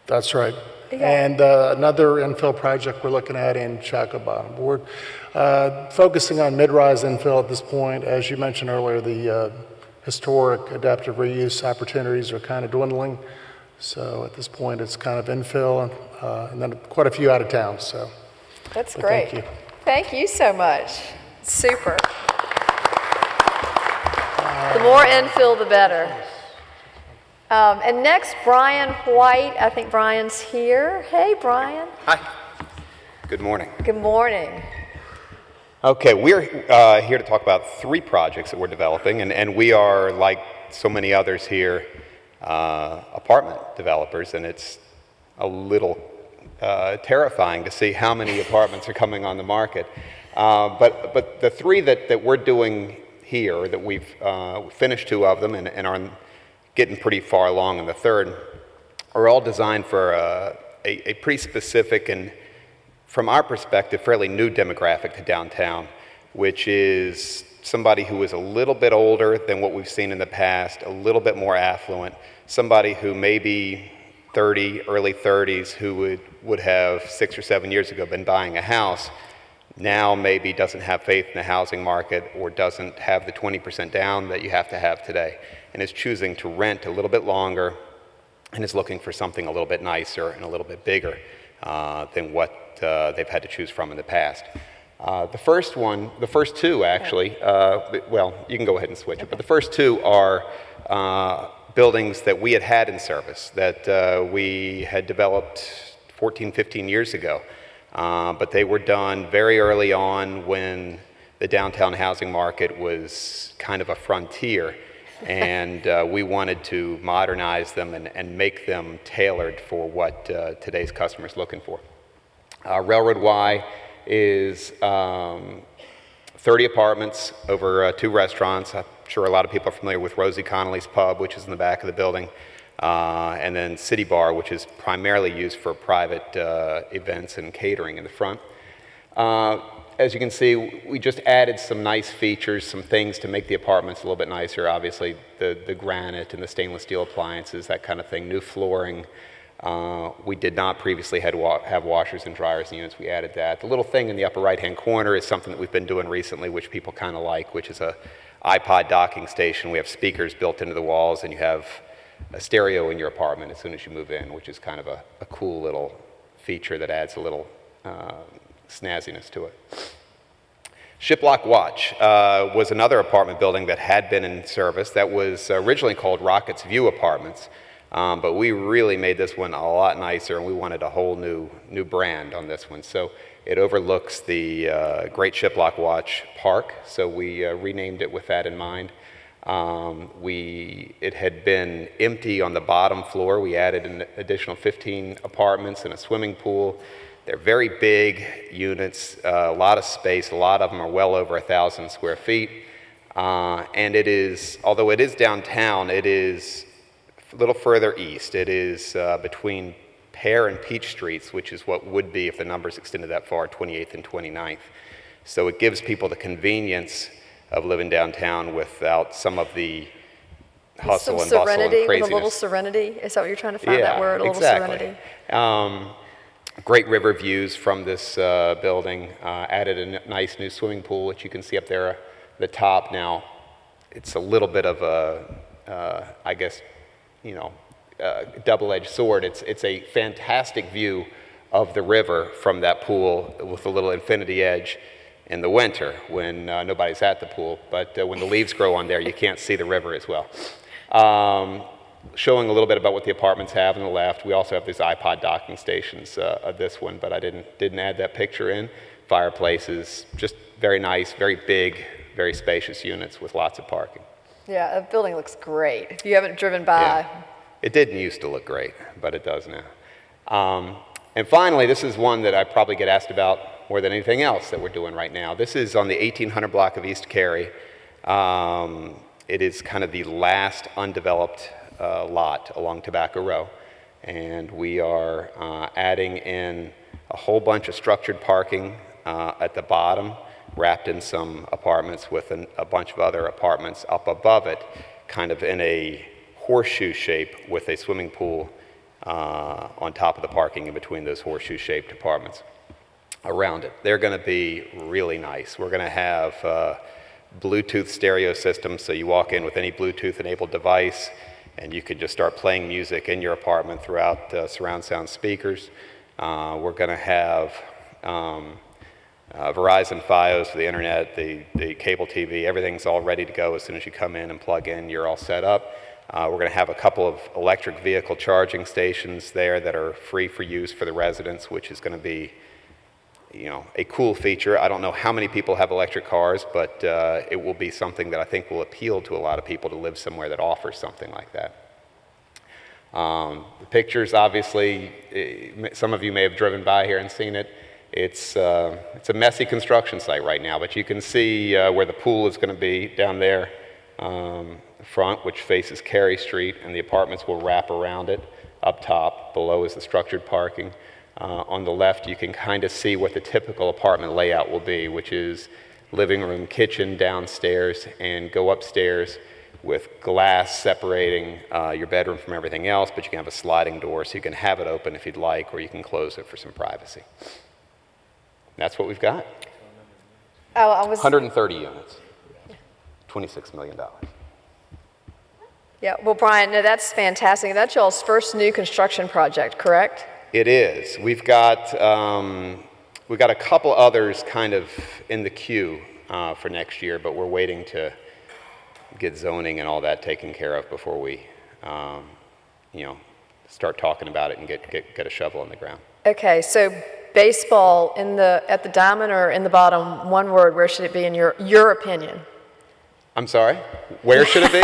S10: That's right.
S1: Yeah.
S10: And another infill project we're looking at in Chaco Bottom. We're focusing on mid-rise infill at this point. As you mentioned earlier, the historic adaptive reuse opportunities are kind of dwindling. So at this point, it's kind of infill and then quite a few out of town. So
S1: That's
S10: but
S1: great.
S10: Thank you.
S1: Thank you so much. Super. The more infill, the better. And next, Brian White. I think Brian's here. Hey, Brian.
S11: Hi. Good morning.
S1: Good morning.
S11: Okay, we're here to talk about 3 projects that we're developing, and we are, like so many others here, apartment developers, and it's a little terrifying to see how many apartments are coming on the market. But the 3 that we're doing here, that we've finished 2 of them and are getting pretty far along in the 3rd, are all designed for a pretty specific and, from our perspective, fairly new demographic to downtown, which is somebody who is a little bit older than what we've seen in the past, a little bit more affluent, somebody who may be 30, early 30s, who would have 6 or 7 years ago been buying a house, now maybe doesn't have faith in the housing market or doesn't have the 20% down that you have to have today, and is choosing to rent a little bit longer and is looking for something a little bit nicer and a little bit bigger than what they've had to choose from in the past. The first 2 actually, well, you can go ahead and switch it, but the first 2 are buildings that we had in service, that we had developed 14, 15 years ago. But they were done very early on when the downtown housing market was kind of a frontier, and we wanted to modernize them and make them tailored for what today's customer is looking for. Railroad Y is 30 apartments over 2 restaurants. I'm sure a lot of people are familiar with Rosie Connolly's Pub, which is in the back of the building. And then City Bar, which is primarily used for private events and catering in the front. As you can see, we just added some nice features, some things to make the apartments a little bit nicer. Obviously, the granite and the stainless steel appliances, that kind of thing, new flooring. We did not previously have washers and dryers in units. We added that. The little thing in the upper right-hand corner is something that we've been doing recently, which people kind of like, which is a iPod docking station. We have speakers built into the walls, and you have a stereo in your apartment as soon as you move in, which is kind of a cool little feature that adds a little snazziness to it. Shiplock Watch was another apartment building that had been in service that was originally called Rockets View Apartments, but we really made this one a lot nicer, and we wanted a whole new brand on this one. So it overlooks the Great Shiplock Watch Park, so we renamed it with that in mind. It had been empty on the bottom floor. We added an additional 15 apartments and a swimming pool. They're very big units, a lot of space. A lot of them are well over 1,000 square feet. And it is, although it is downtown, it is a little further east. It is between Pear and Peach Streets, which is what would be, if the numbers extended that far, 28th and 29th. So it gives people the convenience of living downtown without some of the
S1: Some
S11: hustle and bustle and
S1: serenity,
S11: craziness.
S1: with a little serenity. Is that what you're trying to find, that word, a little
S11: exactly.
S1: serenity?
S11: Great river views from this building. Added a nice new swimming pool, which you can see up there at the top. Now, it's a little bit of a, I guess, double-edged sword. It's a fantastic view of the river from that pool with a little infinity edge in the winter when nobody's at the pool. But when the leaves grow on there, you can't see the river as well. Showing a little bit about what the apartments have on the left. We also have these iPod docking stations of this one, but I didn't add that picture in. Fireplaces, just very nice, very big, very spacious units with lots of parking.
S1: Yeah, the building looks great. If you haven't driven by.
S11: Yeah. It didn't used to look great, but it does now. And finally, this is one that I probably get asked about more than anything else that we're doing right now. This is on the 1800 block of East Cary. It is kind of the last undeveloped lot along Tobacco Row. And we are adding in a whole bunch of structured parking at the bottom, wrapped in some apartments with a bunch of other apartments up above it, kind of in a horseshoe shape with a swimming pool on top of the parking in between those horseshoe-shaped apartments around it. They're going to be really nice. We're going to have Bluetooth stereo systems, so you walk in with any Bluetooth-enabled device, and you can just start playing music in your apartment throughout surround sound speakers. We're going to have Verizon Fios for the internet, the cable TV, everything's all ready to go. As soon as you come in and plug in, you're all set up. We're going to have a couple of electric vehicle charging stations there that are free for use for the residents, which is going to be, a cool feature. I don't know how many people have electric cars, but it will be something that I think will appeal to a lot of people to live somewhere that offers something like that. The pictures, obviously, some of you may have driven by here and seen it. It's a messy construction site right now, but you can see where the pool is going to be down there. Front, which faces Cary Street, and the apartments will wrap around it. Up top, below is the structured parking. On the left, you can kind of see what the typical apartment layout will be, which is living room, kitchen downstairs, and go upstairs with glass separating your bedroom from everything else, but you can have a sliding door so you can have it open if you'd like, or you can close it for some privacy. That's what we've got. 130 units, $26 million.
S1: Yeah, well, Brian, no, that's fantastic. That's y'all's first new construction project, correct?
S11: It is. We've got a couple others kind of in the queue for next year, but we're waiting to get zoning and all that taken care of before we, start talking about it and get a shovel in the ground.
S1: Okay, so baseball at the diamond or in the bottom, one word, where should it be in your opinion?
S11: I'm sorry? Where should it be?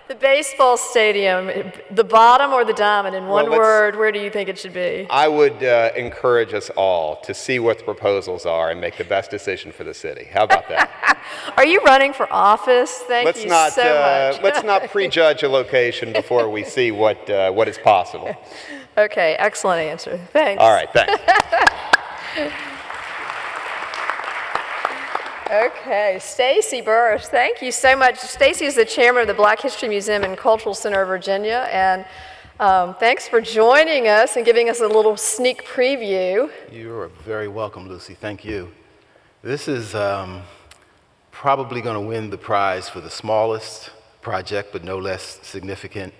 S1: The baseball stadium, the bottom or the diamond, in one word, where do you think it should be?
S11: I would encourage us all to see what the proposals are and make the best decision for the city. How about that?
S1: Are you running for office? Thank you so much.
S11: Let's not prejudge a location before we see what is possible.
S1: Okay, excellent answer. Thanks.
S11: All right, thanks.
S1: Okay, Stacy Burris, thank you so much. Stacy is the chairman of the Black History Museum and Cultural Center of Virginia, and thanks for joining us and giving us a little sneak preview.
S12: You are very welcome, Lucy. Thank you. This is probably going to win the prize for the smallest project, but no less significant,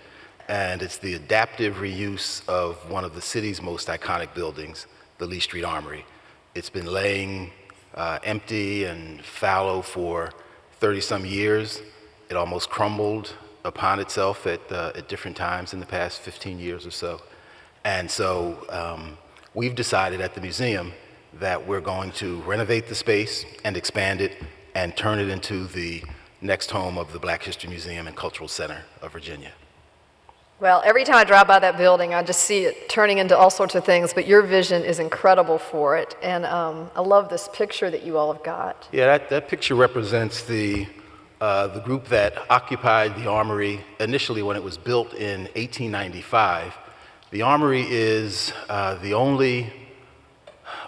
S12: and it's the adaptive reuse of one of the city's most iconic buildings, the Lee Street Armory. It's been laying empty and fallow for 30-some years. It almost crumbled upon itself at different times in the past 15 years or so. And so we've decided at the museum that we're going to renovate the space and expand it and turn it into the next home of the Black History Museum and Cultural Center of Virginia.
S1: Well, every time I drive by that building, I just see it turning into all sorts of things, but your vision is incredible for it, and I love this picture that you all have got.
S12: Yeah, that picture represents the group that occupied the Armory initially when it was built in 1895. The Armory is the only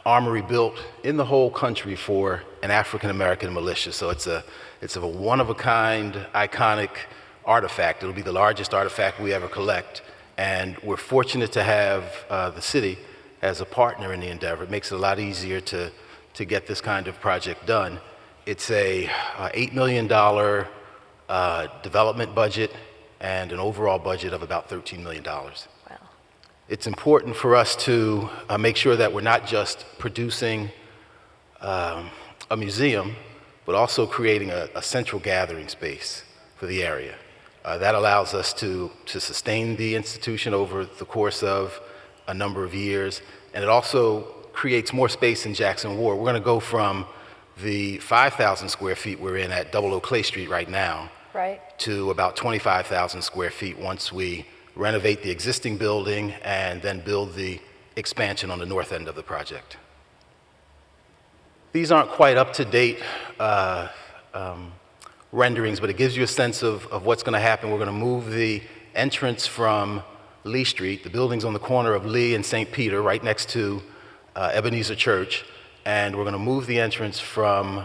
S12: armory built in the whole country for an African-American militia. So it's a one-of-a-kind, iconic artifact. It'll be the largest artifact we ever collect. And we're fortunate to have the city as a partner in the endeavor. It makes it a lot easier to get this kind of project done. It's a $8 million development budget and an overall budget of about $13 million. Wow. It's important for us to make sure that we're not just producing a museum, but also creating a central gathering space for the area. That allows us to sustain the institution over the course of a number of years, and it also creates more space in Jackson Ward. We're going to go from the 5,000 square feet we're in at 00 Clay Street right now,
S1: right,
S12: to about 25,000 square feet once we renovate the existing building and then build the expansion on the north end of the project. These aren't quite up-to-date renderings, but it gives you a sense of what's going to happen. We're going to move the entrance from Lee Street. The building's on the corner of Lee and St. Peter, right next to Ebenezer Church, and we're going to move the entrance from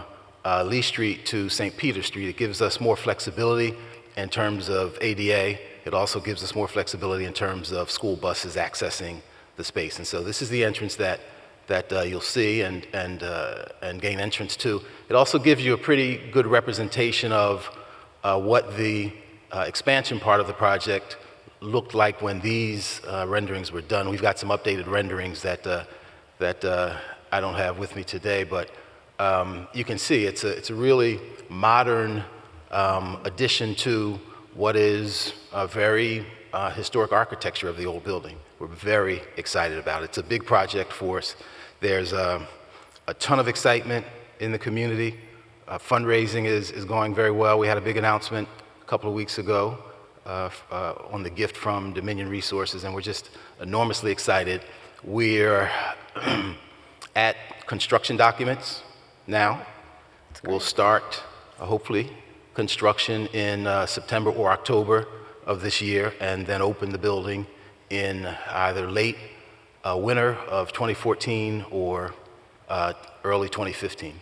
S12: Lee Street to St. Peter Street. It gives us more flexibility in terms of ADA. It also gives us more flexibility in terms of school buses accessing the space. And so this is the entrance that you'll see and gain entrance to. It also gives you a pretty good representation of what the expansion part of the project looked like when these renderings were done. We've got some updated renderings that I don't have with me today, but you can see it's a really modern addition to what is a very historic architecture of the old building. We're very excited about it. It's a big project for us. There's a ton of excitement in the community. Fundraising is going very well. We had a big announcement a couple of weeks ago on the gift from Dominion Resources, and we're just enormously excited. We're at construction documents now. We'll start, hopefully, construction in September or October of this year, and then open the building in either late winter of 2014 or early 2015.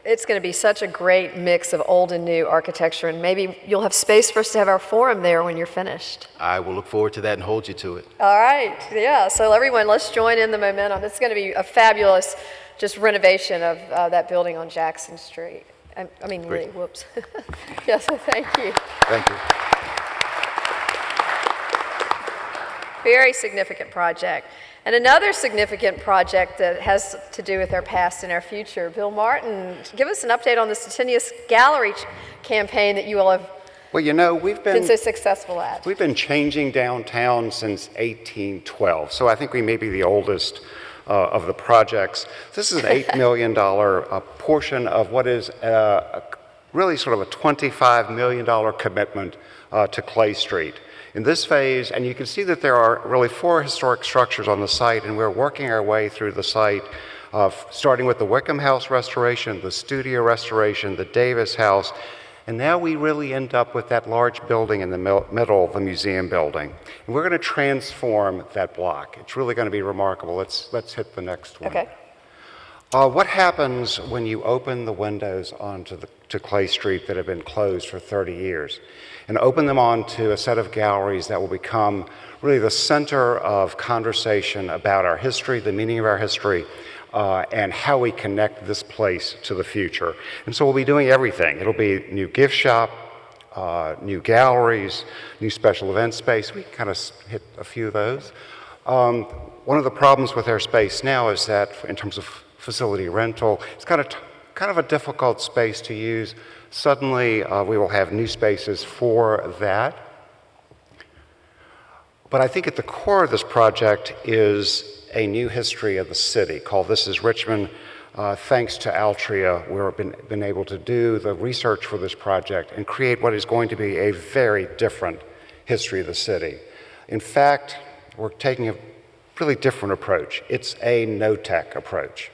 S1: It's going to be such a great mix of old and new architecture, and maybe you'll have space for us to have our forum there when you're finished.
S12: I will look forward to that and hold you to it.
S1: All right, yeah, so everyone, let's join in the momentum. It's going to be a fabulous just renovation of that building on Jackson Street. I mean, Lee, whoops. Yes, thank you.
S12: Thank you.
S1: Very significant project. And another significant project that has to do with our past and our future. Bill Martin, give us an update on the Centennial Gallery campaign that you all have been so successful at.
S13: We've been changing downtown since 1812, so I think we may be the oldest of the projects. This is an $8 million portion of what is really sort of a $25 million commitment to Clay Street. In this phase, and you can see that there are really 4 historic structures on the site, and we're working our way through the site, starting with the Wickham House restoration, the studio restoration, the Davis House, and now we really end up with that large building in the middle of the museum building. And we're going to transform that block. It's really going to be remarkable. Let's hit the next one.
S1: Okay.
S13: What happens when you open the windows to Clay Street that have been closed for 30 years and open them onto a set of galleries that will become really the center of conversation about our history, the meaning of our history, and how we connect this place to the future? And so we'll be doing everything. It'll be new gift shop, new galleries, new special event space. We kind of hit a few of those. One of the problems with our space now is that in terms of facility rental, it's kind of a difficult space to use. Suddenly, we will have new spaces for that. But I think at the core of this project is a new history of the city called This is Richmond. Thanks to Altria, we've been able to do the research for this project and create what is going to be a very different history of the city. In fact, we're taking a really different approach. It's a no-tech approach.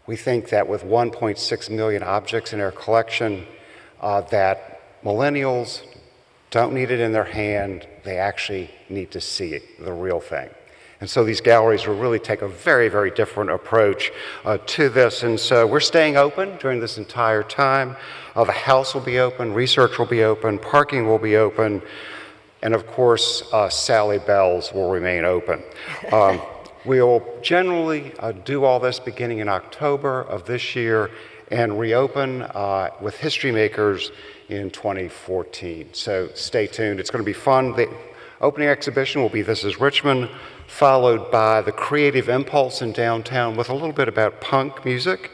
S13: We think that with 1.6 million objects in our collection, that millennials don't need it in their hand, they actually need to see it, the real thing. And so these galleries will really take a very, very different approach to this. And so we're staying open during this entire time. The house will be open, research will be open, parking will be open, and of course, Sally Bell's will remain open. We will generally do all this beginning in October of this year and reopen with History Makers in 2014. So stay tuned. It's going to be fun. The opening exhibition will be This is Richmond, followed by the Creative Impulse in downtown with a little bit about punk music,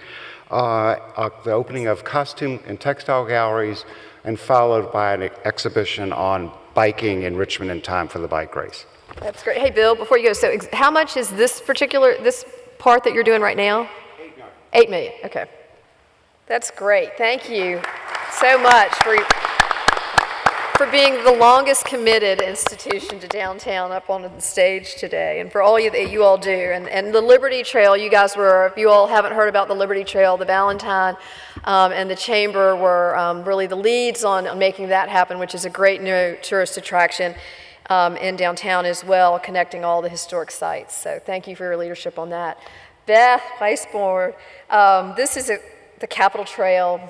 S13: the opening of costume and textile galleries, and followed by an exhibition on biking in Richmond in time for the bike race.
S1: That's great. Hey, Bill, before you go, so how much is this part that you're doing right now? $8 million. Okay. That's great. Thank you so much for being the longest committed institution to downtown up on the stage today, and for all that you all do. And the Liberty Trail, you guys were, if you all haven't heard about the Liberty Trail, the Valentine and the Chamber were really the leads on making that happen, which is a great new tourist attraction in downtown as well, connecting all the historic sites. So thank you for your leadership on that. Beth Weisborn, this is the Capitol Trail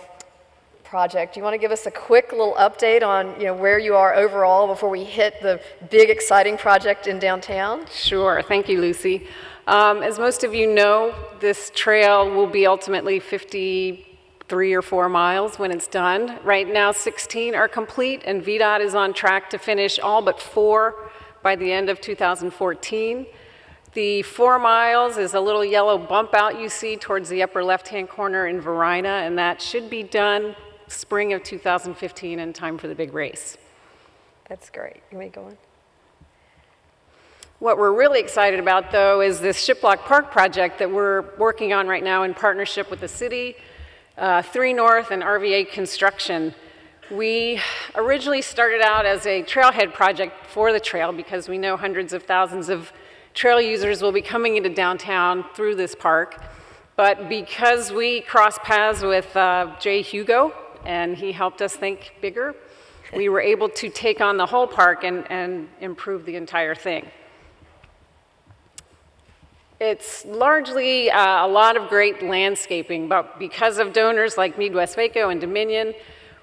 S1: project. Do you want to give us a quick little update on where you are overall before we hit the big exciting project in downtown?
S14: Sure. Thank you, Lucy. As most of you know, this trail will be ultimately 53 or 4 miles when it's done. Right now, 16 are complete, and VDOT is on track to finish all but 4 by the end of 2014. The 4 miles is a little yellow bump out you see towards the upper left-hand corner in Verina, and that should be done spring of 2015 in time for the big race.
S1: That's great. You want to go on?
S14: What we're really excited about, though, is this Shiplock Park project that we're working on right now in partnership with the city, 3 North, and RVA Construction. We originally started out as a trailhead project for the trail because we know hundreds of thousands of trail users will be coming into downtown through this park. But because we crossed paths with Jay Hugo, and he helped us think bigger, we were able to take on the whole park and improve the entire thing. It's largely a lot of great landscaping, but because of donors like Midwest Vaco and Dominion,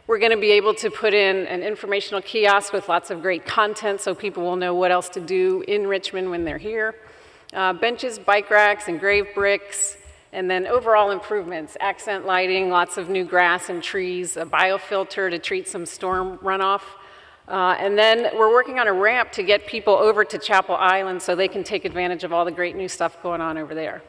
S14: we're going to be able to put in an informational kiosk with lots of great content so people will know what else to do in Richmond when they're here. Benches, bike racks, engraved bricks, and then overall improvements, accent lighting, lots of new grass and trees, a biofilter to treat some storm runoff. And then we're working on a ramp to get people over to Chapel Island so they can take advantage of all the great new stuff going on over there.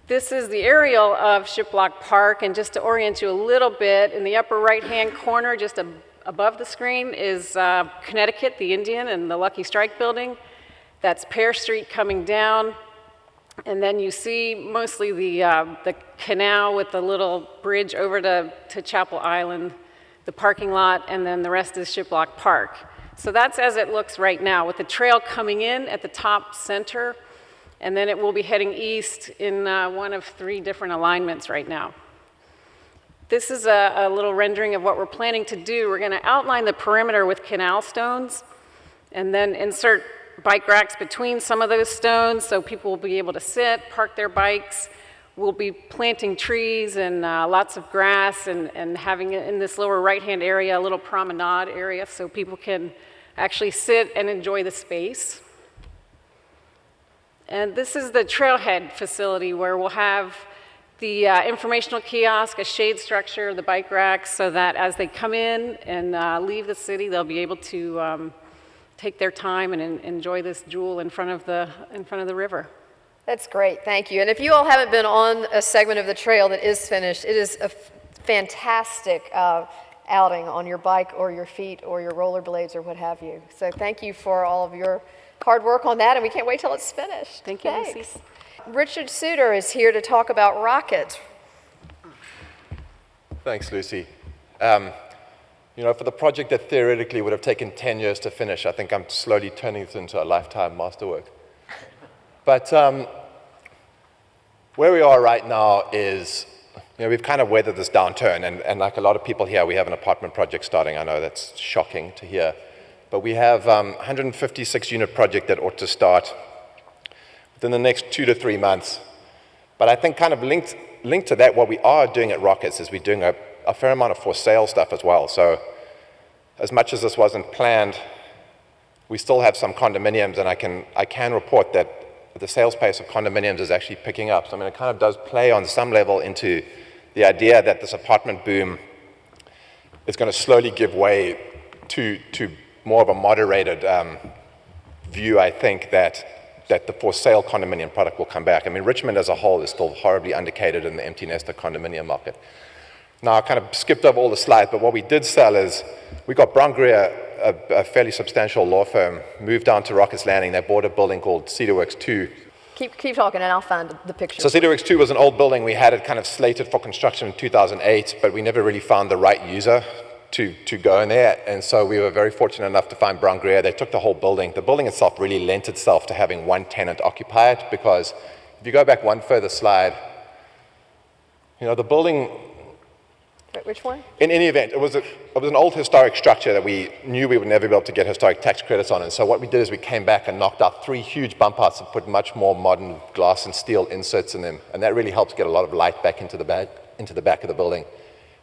S14: This is the aerial of Shiplock Park, and just to orient you a little bit, in the upper right-hand corner, just above the screen, is Connecticut, the Indian, and the Lucky Strike building. That's Pear Street coming down. And then you see mostly the canal with the little bridge over to Chapel Island, the parking lot, and then the rest is Shiplock Park. So that's as it looks right now, with the trail coming in at the top center, and then it will be heading east in one of 3 different alignments right now. This is a little rendering of what we're planning to do. We're going to outline the perimeter with canal stones, and then insert bike racks between some of those stones so people will be able to sit, park their bikes. We'll be planting trees and lots of grass and having in this lower right-hand area a little promenade area so people can actually sit and enjoy the space. And this is the trailhead facility where we'll have the informational kiosk, a shade structure, the bike racks, so that as they come in and leave the city, they'll be able to take their time and enjoy this jewel in front of the river.
S1: That's great, thank you. And if you all haven't been on a segment of the trail that is finished, it is a fantastic outing on your bike or your feet or your rollerblades or what have you. So thank you for all of your hard work on that, and we can't wait till it's finished.
S14: Thank you,
S1: Thanks.
S14: Lucy.
S1: Richard Suter is here to talk about rockets.
S15: Thanks, Lucy. For the project that theoretically would have taken 10 years to finish, I think I'm slowly turning this into a lifetime masterwork. But where we are right now is, we've kind of weathered this downturn, and like a lot of people here, we have an apartment project starting. I know that's shocking to hear. But we have 156 unit project that ought to start within the next 2 to 3 months. But I think kind of linked to that, what we are doing at Rockets is we're doing a fair amount of for sale stuff as well. So as much as this wasn't planned, we still have some condominiums, and I can report that the sales pace of condominiums is actually picking up. So I mean, it kind of does play on some level into the idea that this apartment boom is going to slowly give way to more of a moderated view, I think, that the for sale condominium product will come back. I mean, Richmond as a whole is still horribly undercated in the empty nester condominium market. Now, I kind of skipped over all the slides, but what we did sell is we got Brown Greer, a fairly substantial law firm, moved down to Rockets Landing. They bought a building called Cedarworks 2.
S1: Keep talking, and I'll find the picture.
S15: So Cedarworks 2 was an old building. We had it kind of slated for construction in 2008, but we never really found the right user to go in there. And so we were very fortunate enough to find Brown Greer. They took the whole building. The building itself really lent itself to having one tenant occupy it, because if you go back one further slide, the building...
S1: Which one?
S15: In any event, it was an old historic structure that we knew we would never be able to get historic tax credits on. And so what we did is we came back and knocked out 3 huge bump outs and put much more modern glass and steel inserts in them. And that really helped get a lot of light back into the back of the building.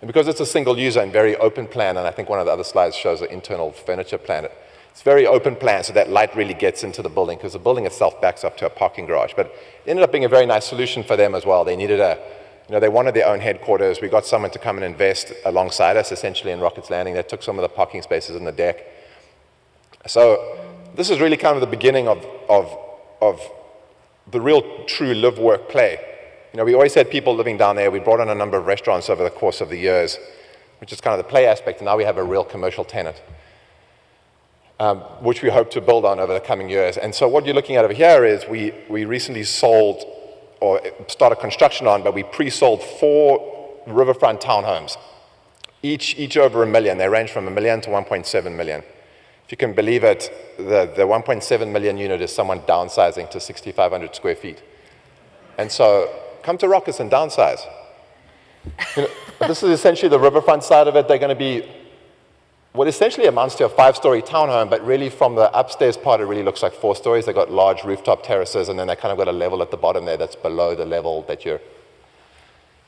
S15: And because it's a single user and very open plan, and I think one of the other slides shows an internal furniture plan, it's very open plan, so that light really gets into the building, because the building itself backs up to a parking garage. But it ended up being a very nice solution for them as well. They needed they wanted their own headquarters. We got someone to come and invest alongside us, essentially, in Rockets Landing. They took some of the parking spaces in the deck. So this is really kind of the beginning of the real true live, work, play. We always had people living down there. We brought in a number of restaurants over the course of the years, which is kind of the play aspect, and now we have a real commercial tenant, which we hope to build on over the coming years. And so what you're looking at over here is we recently sold, or started construction on, but we pre-sold 4 riverfront townhomes, each over $1 million. They range from $1 million to $1.7 million. If you can believe it, the 1.7 million unit is someone downsizing to 6,500 square feet. And so come to Rockets and downsize. This is essentially the riverfront side of it. They're going to be what essentially amounts to a 5-story townhome, but really from the upstairs part, it really looks like 4 stories. They've got large rooftop terraces, and then they kind of got a level at the bottom there that's below the level that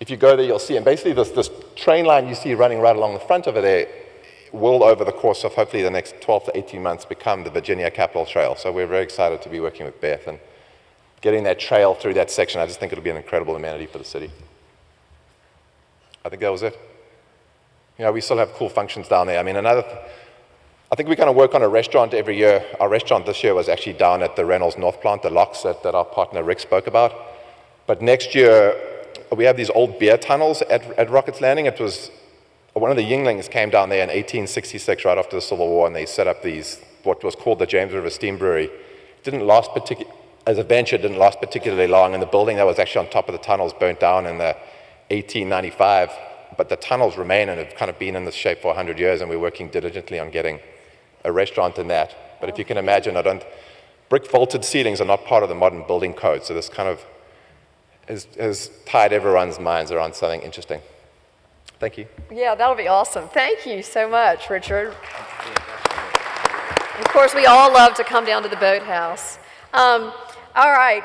S15: if you go there, you'll see. And basically this train line you see running right along the front over there will, over the course of hopefully the next 12 to 18 months, become the Virginia Capitol Trail. So we're very excited to be working with Beth and getting that trail through that section. I just think it'll be an incredible amenity for the city. I think that was it. We still have cool functions down there. I mean, I think we kind of work on a restaurant every year. Our restaurant this year was actually down at the Reynolds North plant, the locks that our partner Rick spoke about. But next year, we have these old beer tunnels at Rockets Landing. It was one of the Yinglings came down there in 1866, right after the Civil War, and they set up what was called the James River Steam Brewery. It didn't last as a venture, it didn't last particularly long, and the building that was actually on top of the tunnels burnt down in the 1895. But the tunnels remain and have kind of been in this shape for 100 years, and we're working diligently on getting a restaurant in that. But if you can imagine, brick vaulted ceilings are not part of the modern building code, so this kind of has tied everyone's minds around something interesting. Thank you.
S1: Yeah, that'll be awesome. Thank you so much, Richard. Of course, we all love to come down to the boathouse. All right,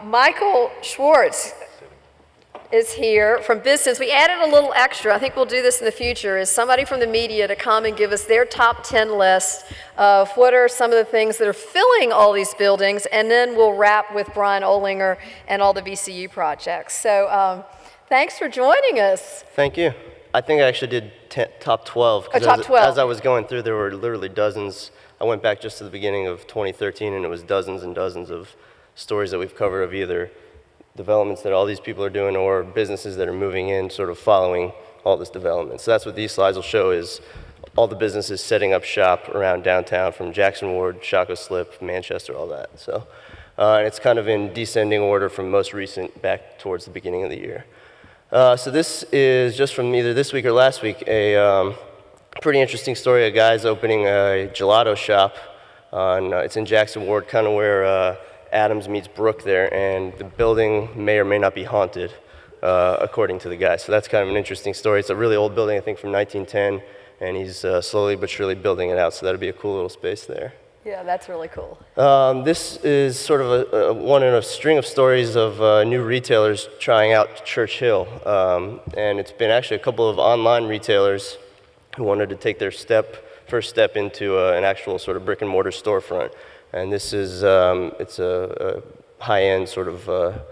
S1: Michael Schwartz is here from business. We added a little extra. I think we'll do this in the future, is somebody from the media to come and give us their top 10 list of what are some of the things that are filling all these buildings, and then we'll wrap with Brian Olinger and all the VCU projects. So thanks for joining us.
S16: Thank you. I think I actually did top 12.
S1: Top 12.
S16: As I was going through, there were literally dozens. I went back just to the beginning of 2013, and it was dozens and dozens of stories that we've covered of either developments that all these people are doing or businesses that are moving in, sort of following all this development. So that's what these slides will show, is all the businesses setting up shop around downtown, from Jackson Ward, Shockoe Slip, Manchester, all that. So and it's kind of in descending order from most recent back towards the beginning of the year. So this is just from either this week or last week, a pretty interesting story. A guy's opening a gelato shop. It's in Jackson Ward, kind of where Adams meets Brook there, and the building may or may not be haunted, according to the guy. So that's kind of an interesting story. It's a really old building, I think from 1910, and he's slowly but surely building it out, so that'll be a cool little space there.
S1: Yeah, that's really cool.
S16: This is sort of one in a string of stories of new retailers trying out Church Hill. And it's been actually a couple of online retailers who wanted to take their first step into an actual sort of brick and mortar storefront. And this is, it's a high-end sort of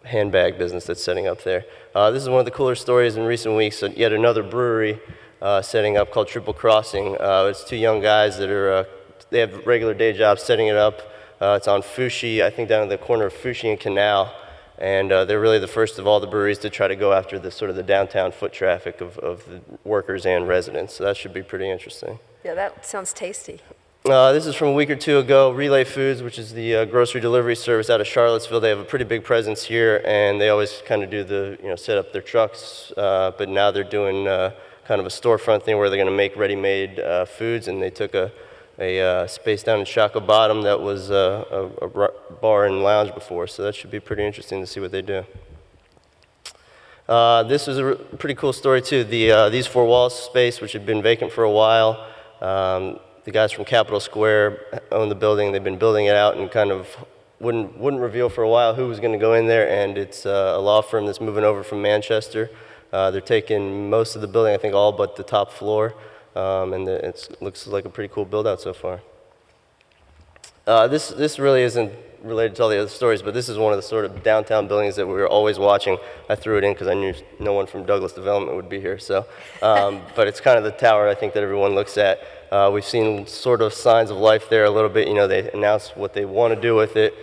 S16: handbag business that's setting up there. This is one of the cooler stories in recent weeks, yet another brewery setting up called Triple Crossing. It's two young guys that are they have regular day jobs setting it up. It's on Fushi, I think down at the corner of Fushi and Canal. And they're really the first of all the breweries to try to go after the sort of the downtown foot traffic of the workers and residents. So that should be pretty interesting.
S1: Yeah, that sounds tasty.
S16: This is from a week or two ago. Relay Foods, which is the grocery delivery service out of Charlottesville, they have a pretty big presence here, and they always kind of do the, set up their trucks, but now they're doing kind of a storefront thing where they're going to make ready-made foods, and they took a space down in Shaka Bottom that was a bar and lounge before, so that should be pretty interesting to see what they do. This was a pretty cool story too. These Four Walls space, which had been vacant for a while, the guys from Capitol Square own the building. They've been building it out and kind of wouldn't reveal for a while who was going to go in there, and it's a law firm that's moving over from Manchester. They're taking most of the building, I think all but the top floor. And it looks like a pretty cool build out so far. This really isn't related to all the other stories, but this is one of the sort of downtown buildings that we were always watching. I threw it in because I knew no one from Douglas Development would be here. So, but it's kind of the tower I think that everyone looks at. We've seen sort of signs of life there a little bit. They announced what they want to do with it.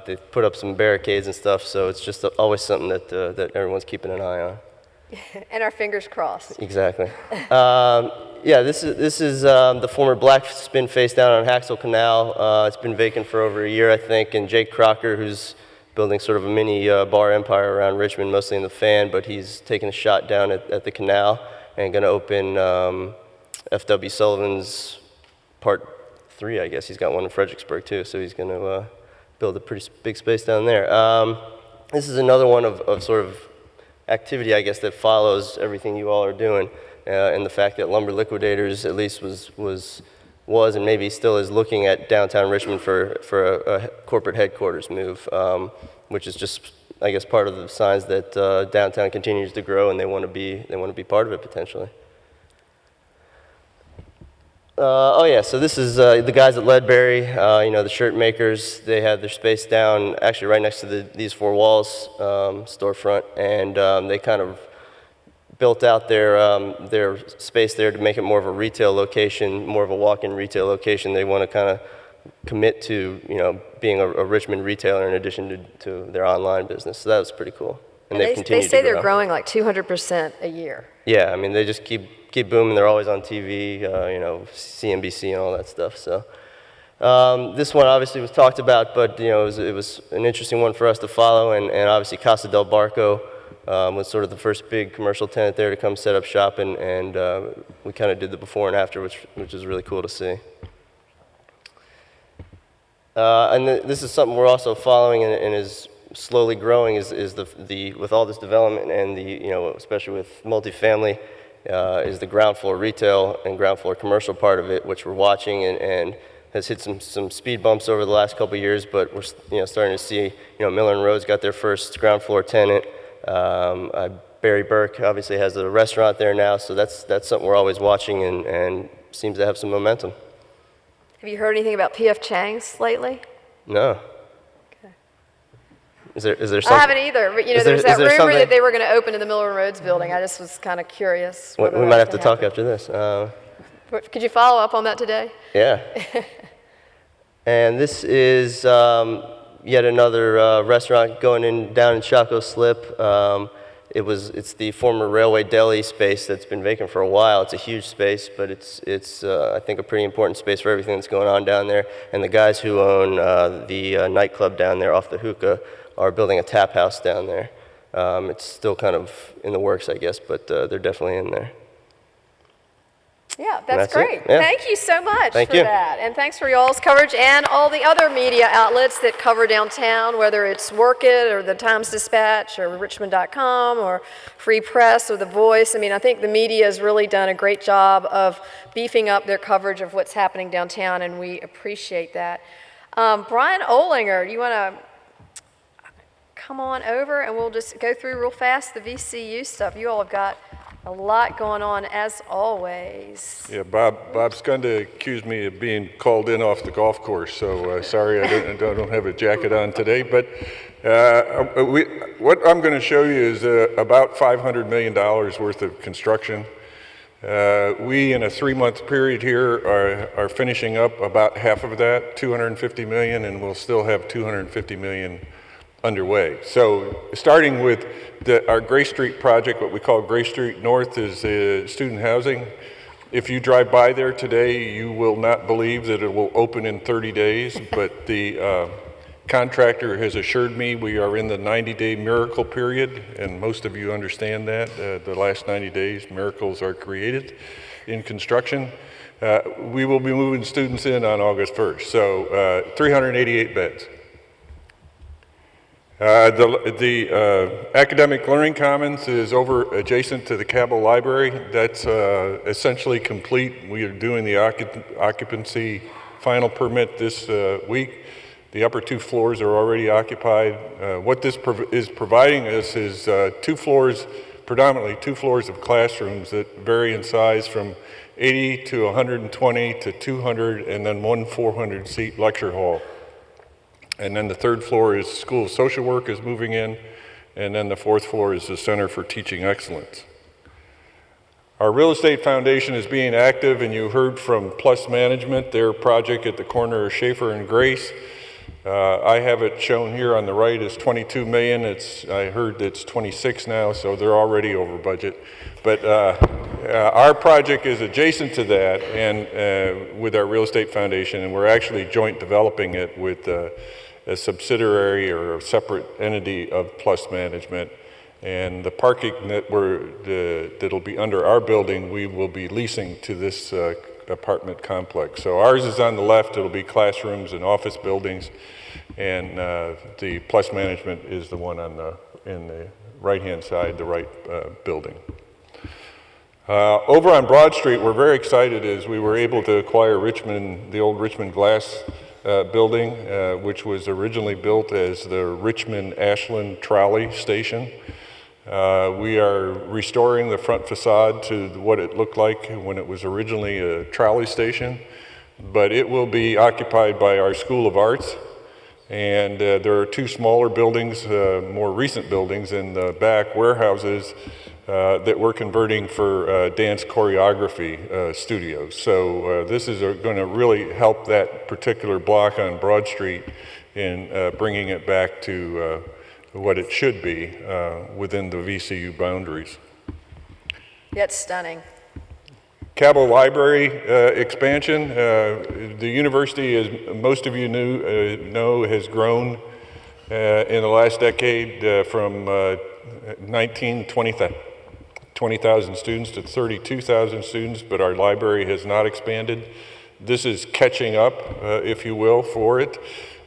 S16: They've put up some barricades and stuff, so it's just always something that everyone's keeping an eye on.
S1: And our fingers crossed.
S16: Exactly. Yeah, this is the former black spin face down on Haxel Canal. It's been vacant for over a year, I think, and Jake Crocker, who's building sort of a mini bar empire around Richmond, mostly in the fan, but he's taking a shot down at the canal and going to open F.W. Sullivan's Part 3, I guess. He's got one in Fredericksburg, too, so he's going to build a pretty big space down there. This is another one of sort of activity, I guess, that follows everything you all are doing, and the fact that Lumber Liquidators at least was and maybe still is looking at downtown Richmond for a corporate headquarters move, which is just, I guess, part of the signs that downtown continues to grow, and they want to be part of it potentially. Oh yeah, so this is the guys at Ledbury, the shirt makers. They have their space down actually right next to these Four Walls storefront, and they kind of built out their space there to make it more of a retail location, more of a walk-in retail location. They want to kind of commit to being a Richmond retailer in addition to their online business. So that was pretty cool. And they've continued
S1: they say
S16: to grow.
S1: They're growing like 200% a year.
S16: Yeah, I mean they just keep booming. They're always on TV, CNBC and all that stuff. So this one obviously was talked about, but it was an interesting one for us to follow. And obviously Casa del Barco was sort of the first big commercial tenant there to come set up shop, and we kind of did the before and after, which is really cool to see. And this is something we're also following and is slowly growing is the with all this development and especially with multifamily. Is the ground floor retail and ground floor commercial part of it, which we're watching and has hit some speed bumps over the last couple of years, but we're starting to see, Miller and Rhodes got their first ground floor tenant. Barry Burke obviously has a restaurant there now, so that's something we're always watching and seems to have some momentum.
S1: Have you heard anything about P.F. Chang's lately?
S16: No. Is there something?
S1: I haven't either, but there's that rumor that they were going to open in the Miller and Rhodes building. I just was kind of curious.
S16: We might have to talk after this.
S1: Could you follow up on that today?
S16: Yeah. And this is yet another restaurant going down in Chaco Slip. It's the former Railway Deli space that's been vacant for a while. It's a huge space, but it's I think a pretty important space for everything that's going on down there. And the guys who own the nightclub down there off the Hookah are building a tap house down there. It's still kind of in the works, I guess, but they're definitely in there.
S1: Yeah, that's
S16: that's it.
S1: great.
S16: Yeah.
S1: Thank you so much
S16: Thank
S1: for
S16: you.
S1: that. And thanks for y'all's coverage and all the other media outlets that cover downtown, whether it's Work It or the Times Dispatch or Richmond.com or Free Press or The Voice. I mean, I think the media has really done a great job of beefing up their coverage of what's happening downtown, and we appreciate that. Brian Olinger, do you want to come on over and we'll just go through real fast the VCU stuff. You all have got a lot going on as always.
S17: Yeah, Bob's going to accuse me of being called in off the golf course, so sorry I don't have a jacket on today. But what I'm going to show you is about $500 million worth of construction. We, in a 3-month period here, are finishing up about half of that, $250 million, and we'll still have $250 million underway. So starting with our Gray Street project, what we call Gray Street North is student housing. If you drive by there today, you will not believe that it will open in 30 days, but the contractor has assured me we are in the 90-day miracle period, and most of you understand that. The last 90 days, miracles are created in construction. We will be moving students in on August 1st, so 388 beds. The Academic Learning Commons is over adjacent to the Cabell Library. That's essentially complete. We are doing the occupancy final permit this week. The upper 2 floors are already occupied. What this is providing us is 2 floors, predominantly 2 floors of classrooms that vary in size from 80 to 120 to 200, and then 1 400-seat lecture hall. And then the 3rd floor is School of Social Work is moving in, and then the 4th floor is the Center for Teaching Excellence. Our real estate foundation is being active, and you heard from Plus Management, their project at the corner of Schaefer and Grace. I have it shown here on the right as 22 million. I heard it's 26 now, so they're already over budget. But our project is adjacent to that, and with our real estate foundation, and we're actually joint developing it with a subsidiary or a separate entity of Plus Management. And the parking that'll be under our building, we will be leasing to this apartment complex. So ours is on the left. It'll be classrooms and office buildings, and the Plus Management is the one in the right-hand side, the right building. Over on Broad Street, we're very excited as we were able to acquire Richmond, the old Richmond Glass building, which was originally built as the Richmond Ashland Trolley Station. We are restoring the front facade to what it looked like when it was originally a trolley station, but it will be occupied by our School of Arts. And there are 2 smaller buildings, more recent buildings in the back, warehouses that we're converting for dance choreography studios. So this is going to really help that particular block on Broad Street in bringing it back to what it should be within the VCU boundaries.
S1: That's stunning.
S17: Cabell Library expansion. The university, as most of you know, has grown in the last decade from 20,000 students to 32,000 students, but our library has not expanded. This is catching up, if you will, for it.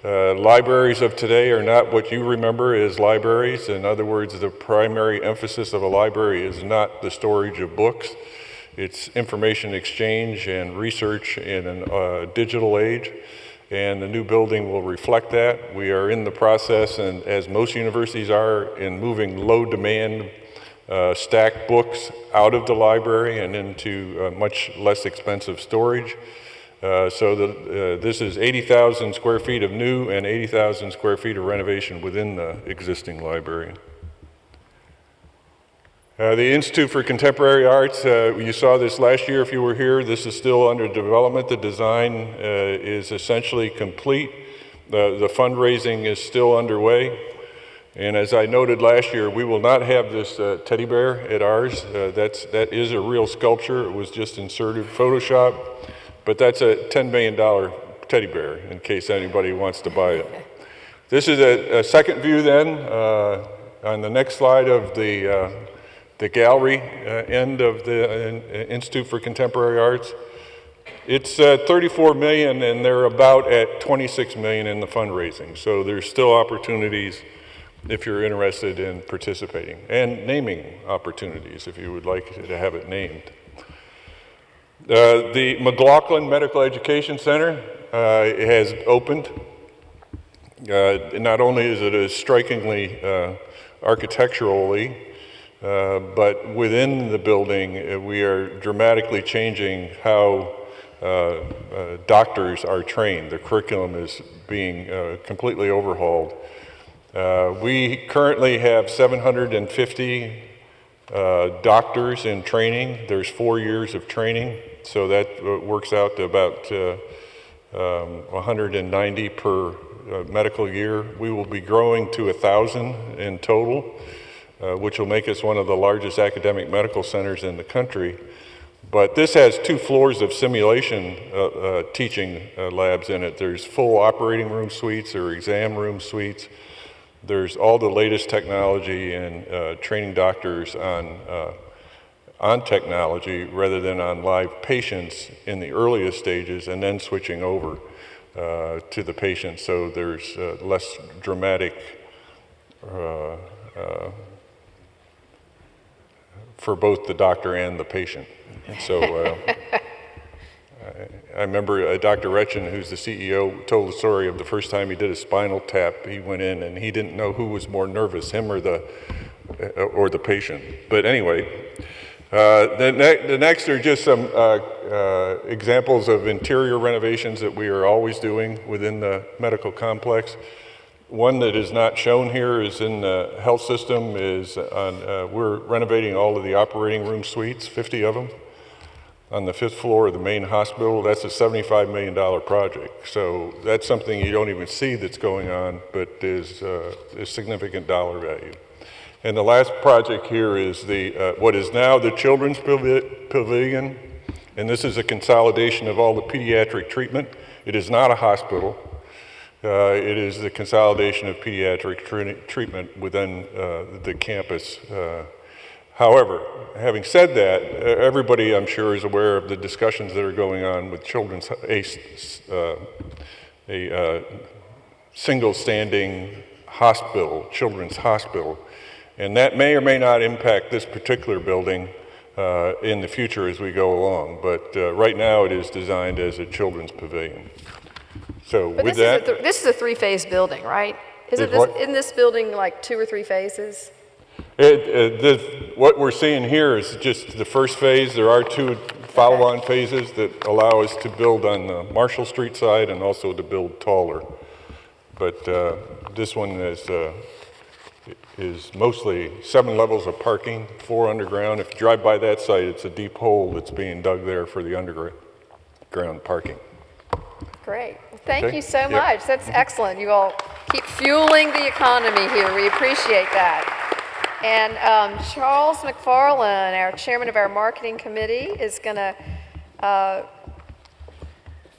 S17: Libraries of today are not what you remember as libraries. In other words, the primary emphasis of a library is not the storage of books. It's information exchange and research in a digital age, and the new building will reflect that. We are in the process, and as most universities are, in moving low demand stacked books out of the library and into much less expensive storage. This is 80,000 square feet of new and 80,000 square feet of renovation within the existing library. The Institute for Contemporary Arts, you saw this last year if you were here. This is still under development. The design is essentially complete. The fundraising is still underway. And as I noted last year, we will not have this teddy bear at ours. That is a real sculpture. It was just inserted Photoshop. But that's a $10 million teddy bear, in case anybody wants to buy it. This is a second view then, on the next slide of the the gallery end of the Institute for Contemporary Arts. It's 34 million, and they're about at 26 million in the fundraising. So there's still opportunities if you're interested in participating, and naming opportunities if you would like to have it named. The McLaughlin Medical Education Center has opened. Not only is it a strikingly architecturally, but within the building, we are dramatically changing how doctors are trained. The curriculum is being completely overhauled. We currently have 750 doctors in training. There's 4 years of training, so that works out to about 190 per medical year. We will be growing to 1,000 in total, which will make us one of the largest academic medical centers in the country. But this has 2 floors of simulation teaching labs in it. There's full operating room suites or exam room suites. There's all the latest technology and training doctors on technology rather than on live patients in the earliest stages and then switching over to the patient. So there's less dramatic for both the doctor and the patient. So I remember Dr. Retchen, who's the CEO, told the story of the first time he did a spinal tap. He went in and he didn't know who was more nervous, him or the patient. But anyway, the next are just some examples of interior renovations that we are always doing within the medical complex. One that is not shown here is in the health system. We're renovating all of the operating room suites, 50 of them, on the 5th floor of the main hospital. That's a $75 million project. So that's something you don't even see that's going on, but is significant dollar value. And the last project here is what is now the Children's Pavilion, and this is a consolidation of all the pediatric treatment. It is not a hospital. It is the consolidation of pediatric treatment within the campus. However, having said that, everybody I'm sure is aware of the discussions that are going on with a single standing hospital, children's hospital, and that may or may not impact this particular building in the future as we go along, but right now it is designed as a children's pavilion. So
S1: but
S17: with
S1: this is a 3-phase building, right? Isn't this building like 2 or 3 phases?
S17: What we're seeing here is just the first phase. There are 2 follow-on phases that allow us to build on the Marshall Street side and also to build taller. But this one is mostly 7 levels of parking, 4 underground. If you drive by that site, it's a deep hole that's being dug there for the underground parking.
S1: Great. Well, thank you so much. That's excellent. You all keep fueling the economy here. We appreciate that. And Charles McFarland, our chairman of our marketing committee, is going to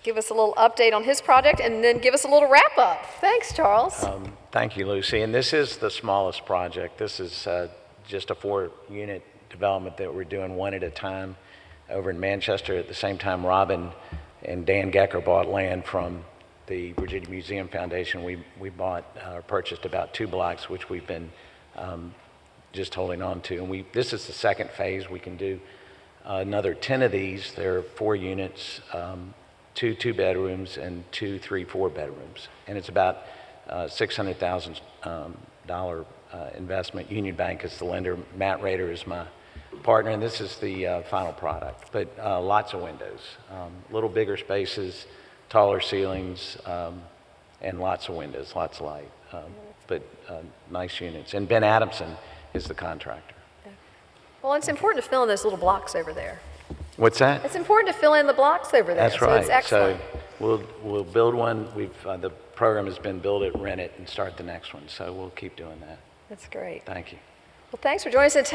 S1: give us a little update on his project and then give us a little wrap up. Thanks, Charles.
S3: Thank you, Lucy. And this is the smallest project. This is just a 4-unit development that we're doing one at a time over in Manchester. At the same time, Robin and Dan Gecker bought land from the Virginia Museum Foundation. We bought or purchased about 2 blocks, which we've been just holding on to. And this is the second phase. We can do another 10 of these. There are 4 units, 2 2-bedrooms and 2 3-4 bedrooms. And it's about $600,000 investment. Union Bank is the lender. Matt Rader is my partner, and this is the final product. But lots of windows, little bigger spaces, taller ceilings, and lots of windows, lots of light. But nice units. And Ben Adamson is the contractor.
S1: Well, it's important to fill in those little blocks over there.
S3: What's that?
S1: It's important to fill in the blocks over there.
S3: That's right.
S1: So it's excellent.
S3: So we'll build one. The program has been build it, rent it, and start the next one. So we'll keep doing that.
S1: That's great.
S3: Thank you.
S1: Well, thanks for joining us. And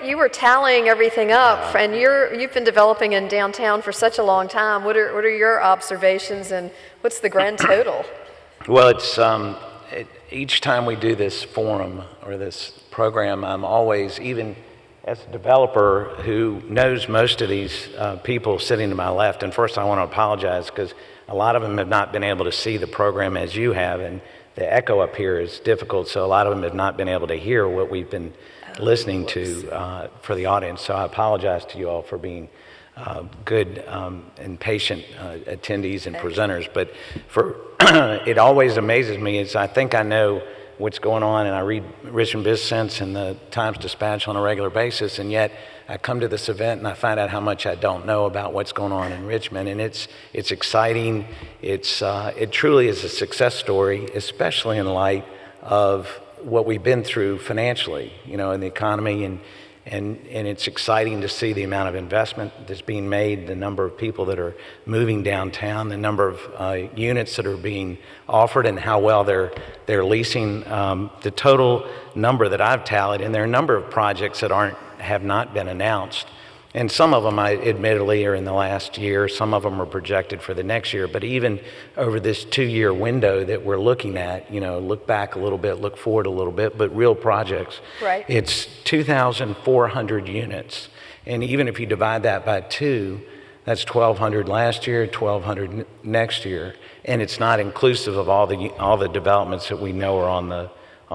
S1: you were tallying everything up, and you've been developing in downtown for such a long time. What are your observations, and what's the grand total?
S3: Well, it's each time we do this forum or this program, I'm always, even as a developer who knows most of these people sitting to my left, and first I want to apologize because a lot of them have not been able to see the program as you have, and the echo up here is difficult, so a lot of them have not been able to hear what we've been listening to for the audience. So I apologize to you all for being good and patient attendees and presenters. But it always amazes me is I think I know what's going on, and I read Richmond Business Sense and the Times Dispatch on a regular basis, and yet I come to this event and I find out how much I don't know about what's going on in Richmond, and it's exciting. It truly is a success story, especially in light of what we've been through financially, in the economy, and it's exciting to see the amount of investment that's being made, the number of people that are moving downtown, the number of units that are being offered, and how well they're leasing. The total number that I've tallied, and there are a number of projects that have not been announced, and some of them, admittedly, are in the last year. Some of them are projected for the next year. But even over this 2-year window that we're looking at, look back a little bit, look forward a little bit, but real projects.
S1: Right.
S3: It's 2,400 units. And even if you divide that by 2, that's 1,200 last year, 1,200 next year. And it's not inclusive of all the developments that we know are on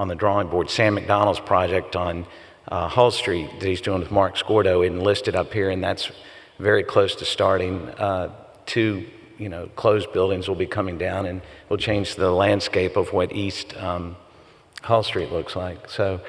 S3: the drawing board. Sam McDonald's project on Hull Street that he's doing with Mark Scordo and listed up here, and that's very close to starting. 2 closed buildings will be coming down and will change the landscape of what East Hull Street looks like. So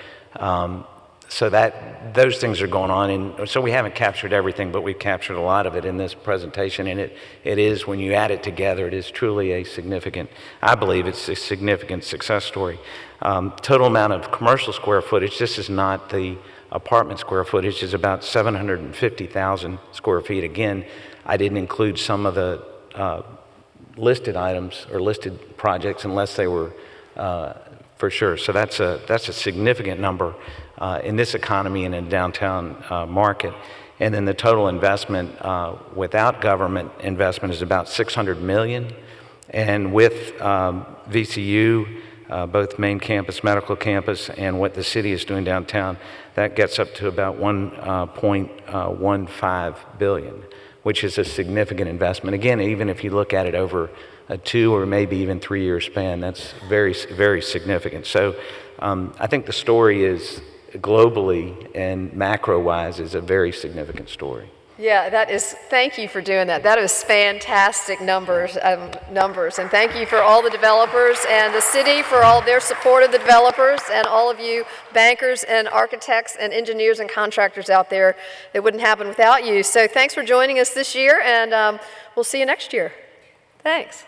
S3: that those things are going on, and so we haven't captured everything, but we've captured a lot of it in this presentation, and it is, when you add it together, it is truly a significant, I believe it's a significant success story. Total amount of commercial square footage, this is not the apartment square footage, is about 750,000 square feet. Again, I didn't include some of the listed items or listed projects unless they were for sure. So that's a significant number in this economy and in downtown market. And then the total investment without government investment is about $600 million. And with VCU, both main campus, medical campus, and what the city is doing downtown, that gets up to about $1.15 billion, which is a significant investment. Again, even if you look at it over a 2 or maybe even 3-year span, that's very, very significant. So I think the story is globally and macro-wise is a very significant story.
S1: Yeah, thank you for doing that. That is fantastic numbers, and thank you for all the developers and the city for all their support of the developers, and all of you bankers and architects and engineers and contractors out there. It wouldn't happen without you. So thanks for joining us this year, and we'll see you next year. Thanks.